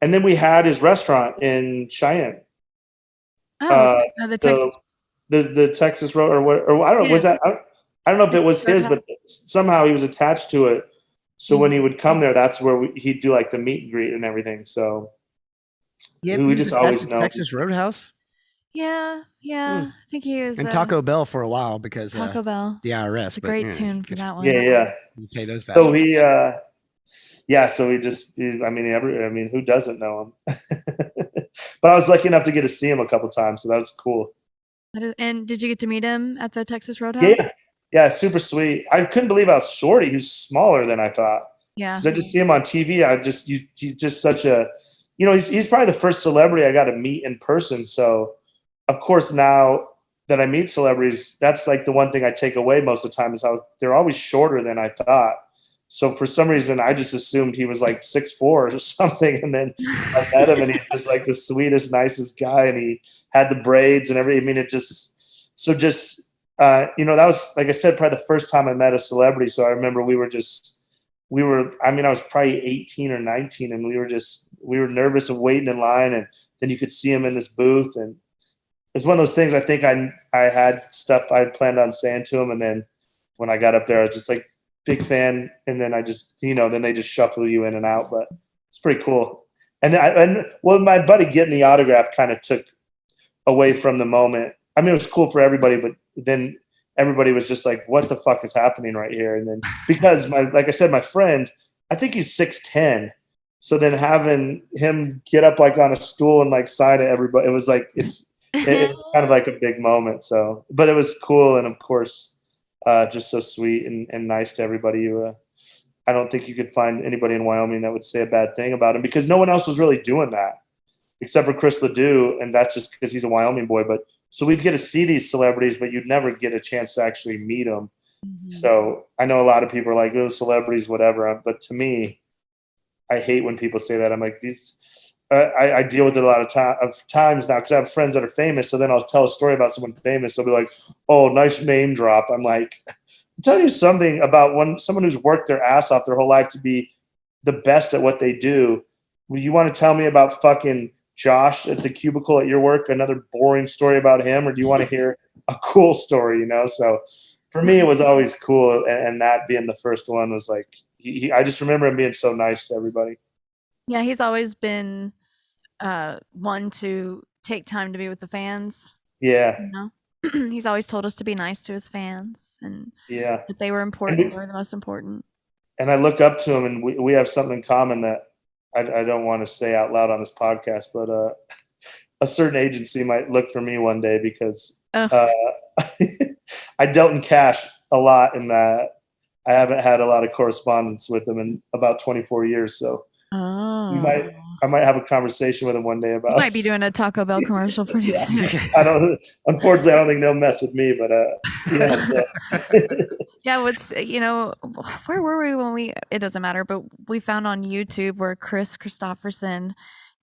Speaker 1: and then we had his restaurant in Cheyenne.
Speaker 4: The Texas.
Speaker 1: The Texas Road or what? Or I don't know. Was that? I don't know if it was his, but somehow he was attached to it. So when he would come there, that's where he'd do like the meet and greet and everything. So we just always know.
Speaker 5: Texas Roadhouse?
Speaker 4: Yeah. I think he was.
Speaker 5: And Taco Bell for a while because
Speaker 4: Taco Bell.
Speaker 5: The IRS.
Speaker 4: It's a great tune for that one.
Speaker 1: Yeah.
Speaker 5: You pay those back.
Speaker 1: So who doesn't know him? But I was lucky enough to get to see him a couple times, so that was cool.
Speaker 4: And did you get to meet him at the Texas Roadhouse?
Speaker 1: Yeah, super sweet. I couldn't believe how short he was. Smaller than I thought.
Speaker 4: Yeah.
Speaker 1: Because I just see him on TV. He's just such a, he's probably the first celebrity I got to meet in person. So, of course, now that I meet celebrities, that's like the one thing I take away most of the time is how they're always shorter than I thought. So for some reason, I just assumed he was like 6'4" or something. And then I met him and he's just like the sweetest, nicest guy. And he had the braids and everything. I mean, that was, like I said, probably the first time I met a celebrity. So I remember I was probably 18 or 19 and we were nervous of waiting in line. And then you could see him in this booth. And it's one of those things I think I had stuff I had planned on saying to him. And then when I got up there, I was just like, big fan. And then then they just shuffle you in and out, but it's pretty cool. And my buddy getting the autograph kind of took away from the moment. I mean, it was cool for everybody, but then everybody was just like, what the fuck is happening right here? And then because like I said, my friend, I think he's 6'10". So then having him get up like on a stool and like sign it, everybody, it was like, it's kind of like a big moment. So, but it was cool. And of course, just so sweet and nice to everybody. I don't think you could find anybody in Wyoming that would say a bad thing about him because no one else was really doing that except for Chris Ledoux, and that's just because he's a Wyoming boy. But so we'd get to see these celebrities, but you'd never get a chance to actually meet them. Mm-hmm. So I know a lot of people are like, "Oh, celebrities, whatever." But to me, I hate when people say that. I'm like, I deal with it a lot of times now because I have friends that are famous. So then I'll tell a story about someone famous. They'll be like, "Oh, nice name drop." I'm like, I'm telling you something about someone who's worked their ass off their whole life to be the best at what they do. You want to tell me about fucking Josh at the cubicle at your work, another boring story about him, or do you want to hear a cool story? So for me, it was always cool, and that being the first one was like, I just remember him being so nice to everybody.
Speaker 4: Yeah, he's always been one to take time to be with the fans.
Speaker 1: Yeah.
Speaker 4: He's always told us to be nice to his fans and that they were important. They were the most important.
Speaker 1: And I look up to him, and we have something in common that I don't want to say out loud on this podcast, but a certain agency might look for me one day because I dealt in cash a lot, and I haven't had a lot of correspondence with them in about 24 years. So I might have a conversation with him one day about.
Speaker 4: You might be doing a Taco Bell commercial pretty soon.
Speaker 1: Unfortunately, I don't think they'll mess with me, but
Speaker 4: yeah. Where were we when it doesn't matter, but we found on YouTube where Chris Christopherson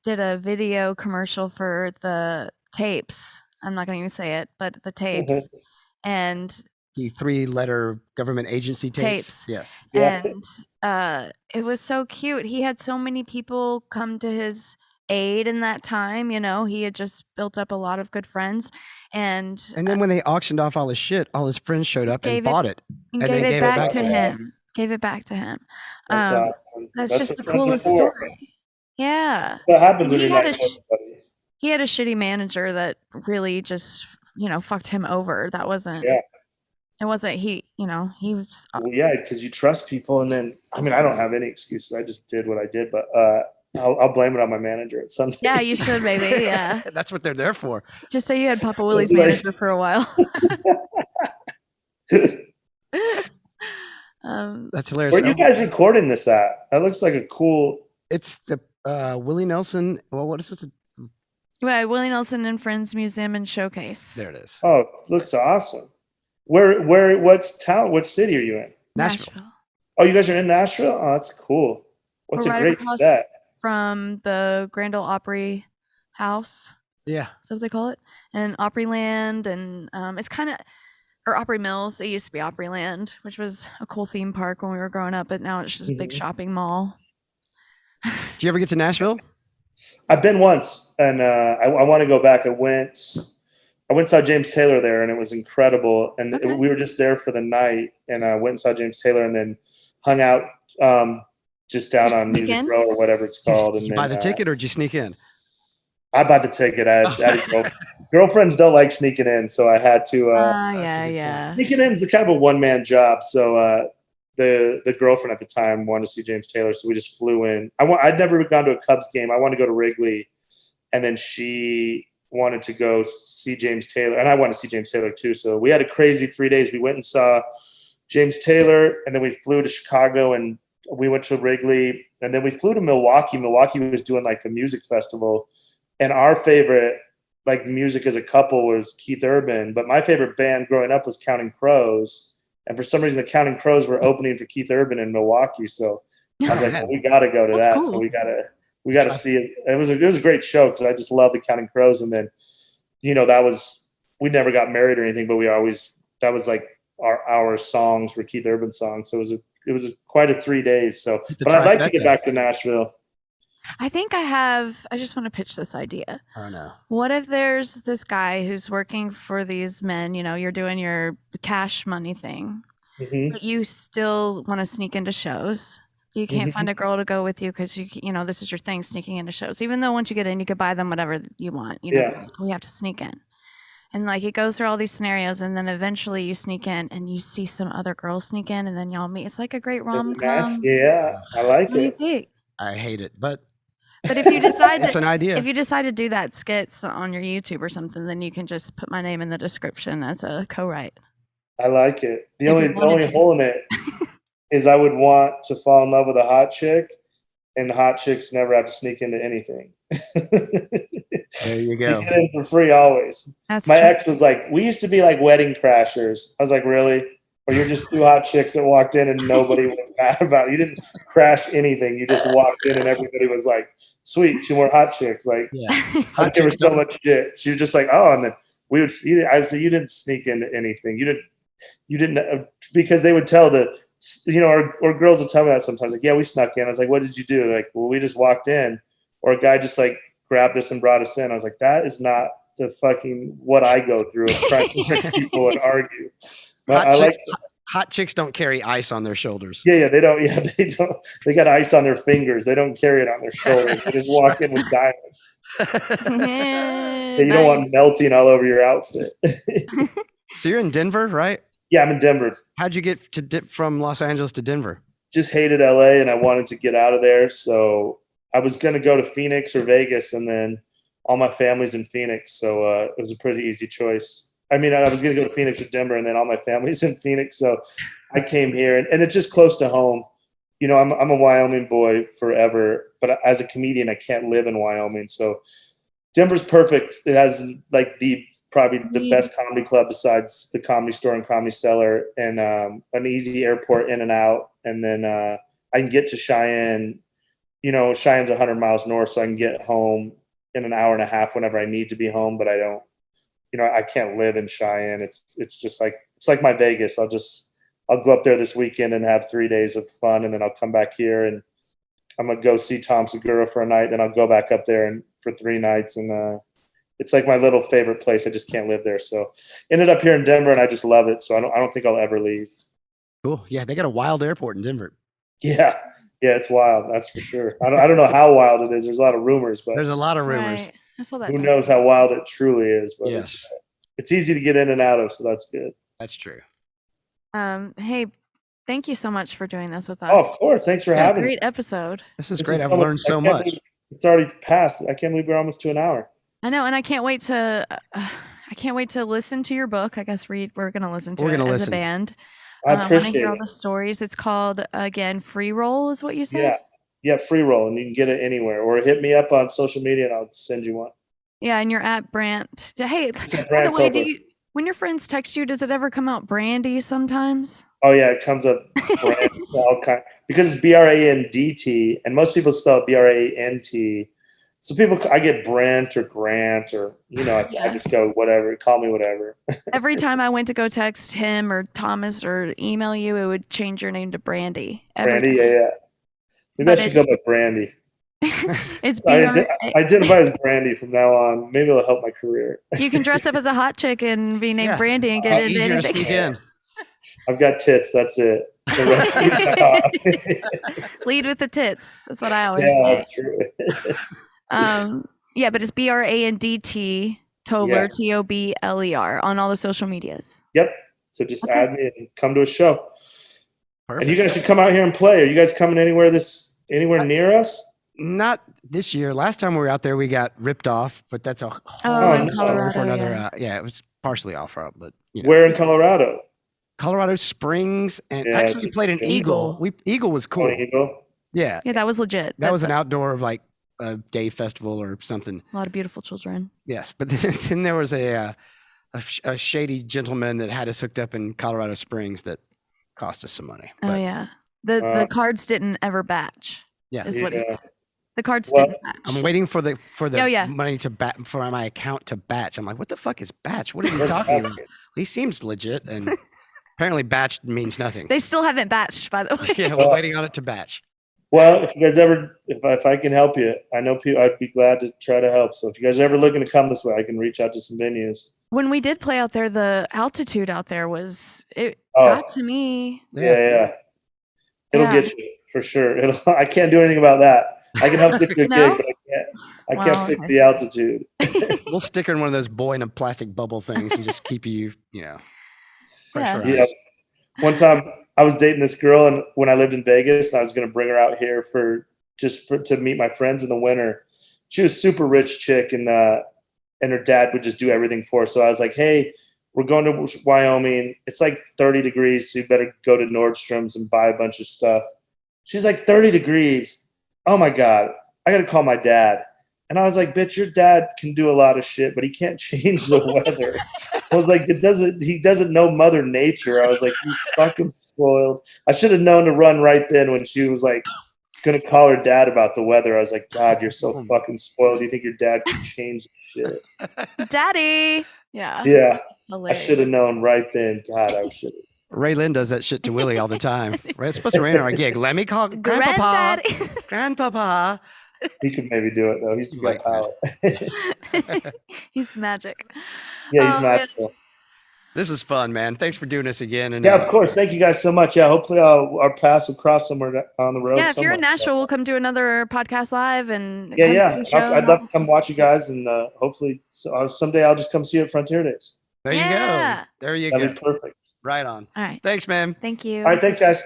Speaker 4: did a video commercial for the tapes. I'm not going to even say it, but the tapes. Mm-hmm. And
Speaker 5: the 3-letter government agency tapes. Yes.
Speaker 4: And it was so cute. He had so many people come to his aid in that time. He had just built up a lot of good friends. And
Speaker 5: then when they auctioned off all his shit, all his friends showed up and bought it.
Speaker 4: And gave it back to him. Gave it back to him. That's just the coolest story. Yeah.
Speaker 1: What happens when you're not everybody?
Speaker 4: He had a shitty manager that really just, fucked him over. That wasn't.
Speaker 1: Yeah.
Speaker 4: It wasn't he was.
Speaker 1: Well, yeah, because you trust people, and then I don't have any excuses. I just did what I did, but I'll blame it on my manager at some point.
Speaker 4: Yeah, you should maybe. Yeah,
Speaker 5: that's what they're there for.
Speaker 4: Just say you had Papa Willie's manager for a while.
Speaker 5: That's hilarious.
Speaker 1: Where are you guys recording this at? That looks like a cool.
Speaker 5: It's the Willie Nelson. Well, what is it?
Speaker 4: Yeah, Willie Nelson and Friends Museum and Showcase.
Speaker 5: There it is.
Speaker 1: Oh, looks awesome. What city are you in?
Speaker 4: Nashville.
Speaker 1: Oh, you guys are in Nashville? Oh, that's cool. What's a great set?
Speaker 4: From the Grand Ole Opry House.
Speaker 5: Yeah.
Speaker 4: That's what they call it. And Opryland, and it's kind of, or Opry Mills. It used to be Opryland, which was a cool theme park when we were growing up, but now it's just a big shopping mall.
Speaker 5: Do you ever get to Nashville?
Speaker 1: I've been once, and I want to go back. I went and saw James Taylor there, and it was incredible. And we were just there for the night, and I went and saw James Taylor, and then hung out just down on Music Row or whatever it's called.
Speaker 5: Did you buy the ticket, or did you sneak in?
Speaker 1: I bought the ticket. I had girlfriends don't like sneaking in, so I had to. Sneaking in is kind of a one-man job. So the girlfriend at the time wanted to see James Taylor, so we just flew in. I'd never gone to a Cubs game. I wanted to go to Wrigley, and then she wanted to go see James Taylor, and I wanted to see James Taylor too. So we had a crazy 3 days. We went and saw James Taylor, and then we flew to Chicago, and we went to Wrigley, and then we flew to Milwaukee. Milwaukee was doing like a music festival, and our favorite like music as a couple was Keith Urban, but my favorite band growing up was Counting Crows. And for some reason, the Counting Crows were opening for Keith Urban in Milwaukee. So I was like, well, we got to go to that.
Speaker 4: Cool.
Speaker 1: So we got to see it. It was a great show because I just love the Counting Crows. And then, we never got married or anything, but that was like our songs were Keith Urban songs. So it was quite a 3 days. So, but I'd like to get back to Nashville.
Speaker 4: I think I just want to pitch this idea.
Speaker 5: Oh no.
Speaker 4: What if there's this guy who's working for these men, you're doing your cash money thing, but you still want to sneak into shows. You can't find a girl to go with you because this is your thing, sneaking into shows. Even though once you get in, you could buy them whatever you want. We have to sneak in. And like it goes through all these scenarios, and then eventually you sneak in and you see some other girls sneak in, and then y'all meet. It's like a great rom-com.
Speaker 1: Yeah, I like it.
Speaker 5: I hate it, but
Speaker 4: if you decide
Speaker 5: it's an idea.
Speaker 4: If you decide to do that skits on your YouTube or something, then you can just put my name in the description as a co-write.
Speaker 1: I like it. The only hole in it is I would want to fall in love with a hot chick, and hot chicks never have to sneak into anything.
Speaker 5: There you go.
Speaker 1: You get in for free always. My ex was like, we used to be like wedding crashers. I was like, really? Or you're just two hot chicks that walked in and nobody was mad about it. You didn't crash anything. You just walked in and everybody was like, sweet, two more hot chicks. Like, I give her so much shit. She was just like, oh, and then we would see. I said, you didn't sneak into anything. You didn't, because they would tell or girls would tell me that sometimes. Like, yeah, we snuck in. I was like, what did you do? Like, well, we just walked in. Or a guy just like grabbed us and brought us in. I was like, that is not the fucking what I go through of trying to trick people and argue. But
Speaker 5: hot chicks don't carry ice on their shoulders.
Speaker 1: Yeah, they don't. Yeah, they don't. They got ice on their fingers. They don't carry it on their shoulders. They just walk in with diamonds. You don't want melting all over your outfit.
Speaker 5: So you're in Denver, right?
Speaker 1: Yeah, I'm in Denver.
Speaker 5: How'd you get from Los Angeles to Denver?
Speaker 1: Just hated LA, and I wanted to get out of there. So I was going to go to Phoenix or Vegas, and then all my family's in Phoenix. So it was a pretty easy choice. I mean, I was going to go to Phoenix or Denver, and then all my family's in Phoenix. So I came here, and it's just close to home. I'm a Wyoming boy forever, but as a comedian, I can't live in Wyoming. So Denver's perfect. It has like probably the best comedy club besides the Comedy Store and Comedy Cellar, and an easy airport in and out. And then I can get to Cheyenne. Cheyenne's 100 miles north, so I can get home in an hour and a half whenever I need to be home, but I don't, I can't live in Cheyenne. It's just like, it's like my Vegas. I'll go up there this weekend and have 3 days of fun, and then I'll come back here and I'm going to go see Tom Segura for a night. Then I'll go back up there and for 3 nights. And it's like my little favorite place. I just can't live there. So ended up here in Denver, and I just love it. So I don't think I'll ever leave. Cool.
Speaker 5: Yeah. They got a wild airport in Denver.
Speaker 1: Yeah. Yeah, it's wild. That's for sure. I don't know how wild it is. There's a lot of rumors, but
Speaker 5: there's a lot of rumors.
Speaker 4: Right. I saw that.
Speaker 1: Who knows how wild it truly is? But
Speaker 5: yes,
Speaker 1: it's easy to get in and out of, so that's good.
Speaker 5: That's true.
Speaker 4: Hey, thank you so much for doing this with us.
Speaker 1: Oh, of course. Thanks for having me.
Speaker 4: Great episode.
Speaker 5: This is great. I've learned so much.
Speaker 1: It's already passed. I can't believe we're almost to an hour.
Speaker 4: I know, and I can't wait to listen to your book. I guess we're going to listen to it as a band.
Speaker 1: I appreciate
Speaker 4: want to hear all the stories. It's called, again, Free Roll is what you said?
Speaker 1: Yeah, Free Roll, and you can get it anywhere. Or hit me up on social media, and I'll send you one. Yeah,
Speaker 4: and you're at Brandt. Hey, by the way, when your friends text you, does it ever come out Brandy sometimes?
Speaker 1: Oh, yeah, it comes up Brandt, because it's BRANDT, and most people spell it BRANT. So I get Brent or Grant or, I just go whatever, call me whatever.
Speaker 4: Every time I went to go text him or Thomas or email you, it would change your name to Brandy.
Speaker 1: Brandy, yeah. Maybe I should go by Brandy.
Speaker 4: It's
Speaker 1: I identify as Brandy from now on. Maybe it'll help my career.
Speaker 4: You can dress up as a hot chick and be named Brandy and get into anything.
Speaker 5: To sneak in.
Speaker 1: I've got tits, that's it.
Speaker 4: Lead with the tits. That's what I always say.
Speaker 1: That's true.
Speaker 4: But it's BRANDT Tobler, TOBLER on all the social medias.
Speaker 1: Yep. So just add me and come to a show.
Speaker 5: Perfect.
Speaker 1: And you guys should come out here and play. Are you guys coming anywhere near us?
Speaker 5: Not this year. Last time we were out there, we got ripped off, but that's a
Speaker 4: whole Colorado,
Speaker 5: for another. It was partially off road, but
Speaker 1: where in Colorado?
Speaker 5: Colorado Springs, and actually we played an Eagle. Eagle was cool.
Speaker 1: Eagle.
Speaker 5: Yeah,
Speaker 4: that was legit.
Speaker 5: That was an outdoor a day festival or something.
Speaker 4: A lot of beautiful children.
Speaker 5: Yes, but then there was a shady gentleman that had us hooked up in Colorado Springs that cost us some money.
Speaker 4: Oh
Speaker 5: But
Speaker 4: yeah. The cards didn't ever batch.
Speaker 5: yeah,
Speaker 4: Is what he
Speaker 1: Yeah.
Speaker 4: said. The cards
Speaker 1: Well,
Speaker 4: didn't batch.
Speaker 5: I'm waiting for the
Speaker 4: Oh, yeah.
Speaker 5: money to for my account to batch. I'm like, what the fuck is batch? What are you
Speaker 1: What's
Speaker 5: talking
Speaker 1: batch?
Speaker 5: about? He seems legit, and apparently batch means nothing.
Speaker 4: They still haven't batched, by the way.
Speaker 5: Yeah, we're waiting on it to batch.
Speaker 1: Well, if you guys ever, if I can help you, I know people, I'd be glad to try to help. So if you guys are ever looking to come this way, I can reach out to some venues.
Speaker 4: When we did play out there, the altitude out there it
Speaker 1: Oh.
Speaker 4: got to me.
Speaker 1: Yeah. It'll
Speaker 4: Yeah.
Speaker 1: get you for sure. I can't do anything about that. I can help get you a
Speaker 4: No?
Speaker 1: gig, but I can't
Speaker 4: Well,
Speaker 1: fix
Speaker 4: okay.
Speaker 1: the altitude.
Speaker 5: We'll stick her in one of those boy in a plastic bubble things and just keep you,
Speaker 4: Yeah.
Speaker 5: pressurized.
Speaker 1: Yeah. One time I was dating this girl, and when I lived in Vegas, and I was going to bring her out here to meet my friends in the winter. She was a super rich chick, and her dad would just do everything for her. So I was like, hey, we're going to Wyoming. It's like 30 degrees, so you better go to Nordstrom's and buy a bunch of stuff. She's like, 30 degrees? Oh my God, I got to call my dad. And I was like, bitch, your dad can do a lot of shit, but he can't change the weather. I was like, he doesn't know Mother Nature. I was like, you fucking spoiled. I should have known to run right then when she was like going to call her dad about the weather. I was like, God, you're so fucking spoiled. You think your dad can change the shit?
Speaker 4: Daddy. Yeah.
Speaker 1: Yeah, I
Speaker 4: Hilarious.
Speaker 1: should have known right then. God, I should have.
Speaker 5: Raelyn does that shit to Willie all the time. It's supposed to rain on our gig. Let me call Grandpapa.
Speaker 4: Granddaddy.
Speaker 5: Grandpapa.
Speaker 1: He could maybe do it though. He's got power.
Speaker 4: He's magic.
Speaker 1: Yeah, he's
Speaker 4: Oh,
Speaker 1: magical.
Speaker 5: This is fun, man. Thanks for doing this again. And
Speaker 1: Yeah, of course. Thank you guys so much. Yeah, hopefully our paths will cross somewhere on the road.
Speaker 4: Yeah, if you're in
Speaker 1: somewhere.
Speaker 4: Nashville, we'll come do another podcast live and
Speaker 1: Yeah.
Speaker 4: come to the show.
Speaker 1: I'd love to come watch you guys, and hopefully someday I'll just come see you at Frontier Days.
Speaker 5: there you
Speaker 4: Yeah.
Speaker 5: go. There you
Speaker 1: That'd
Speaker 5: go.
Speaker 1: be perfect.
Speaker 5: Right on.
Speaker 4: All right.
Speaker 5: Thanks, man.
Speaker 4: Thank you.
Speaker 1: All right, thanks, guys.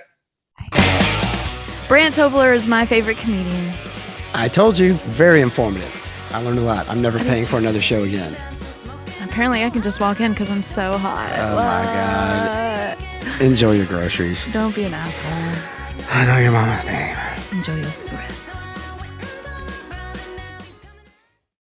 Speaker 4: Brandt Tobler is my favorite comedian.
Speaker 5: I told you, very informative. I learned a lot. I'm never paying for another show again.
Speaker 4: Apparently, I can just walk in because I'm so hot.
Speaker 5: Oh, my God. Enjoy your groceries.
Speaker 4: Don't be an asshole.
Speaker 5: I know your mama's name.
Speaker 4: Enjoy your cigarettes.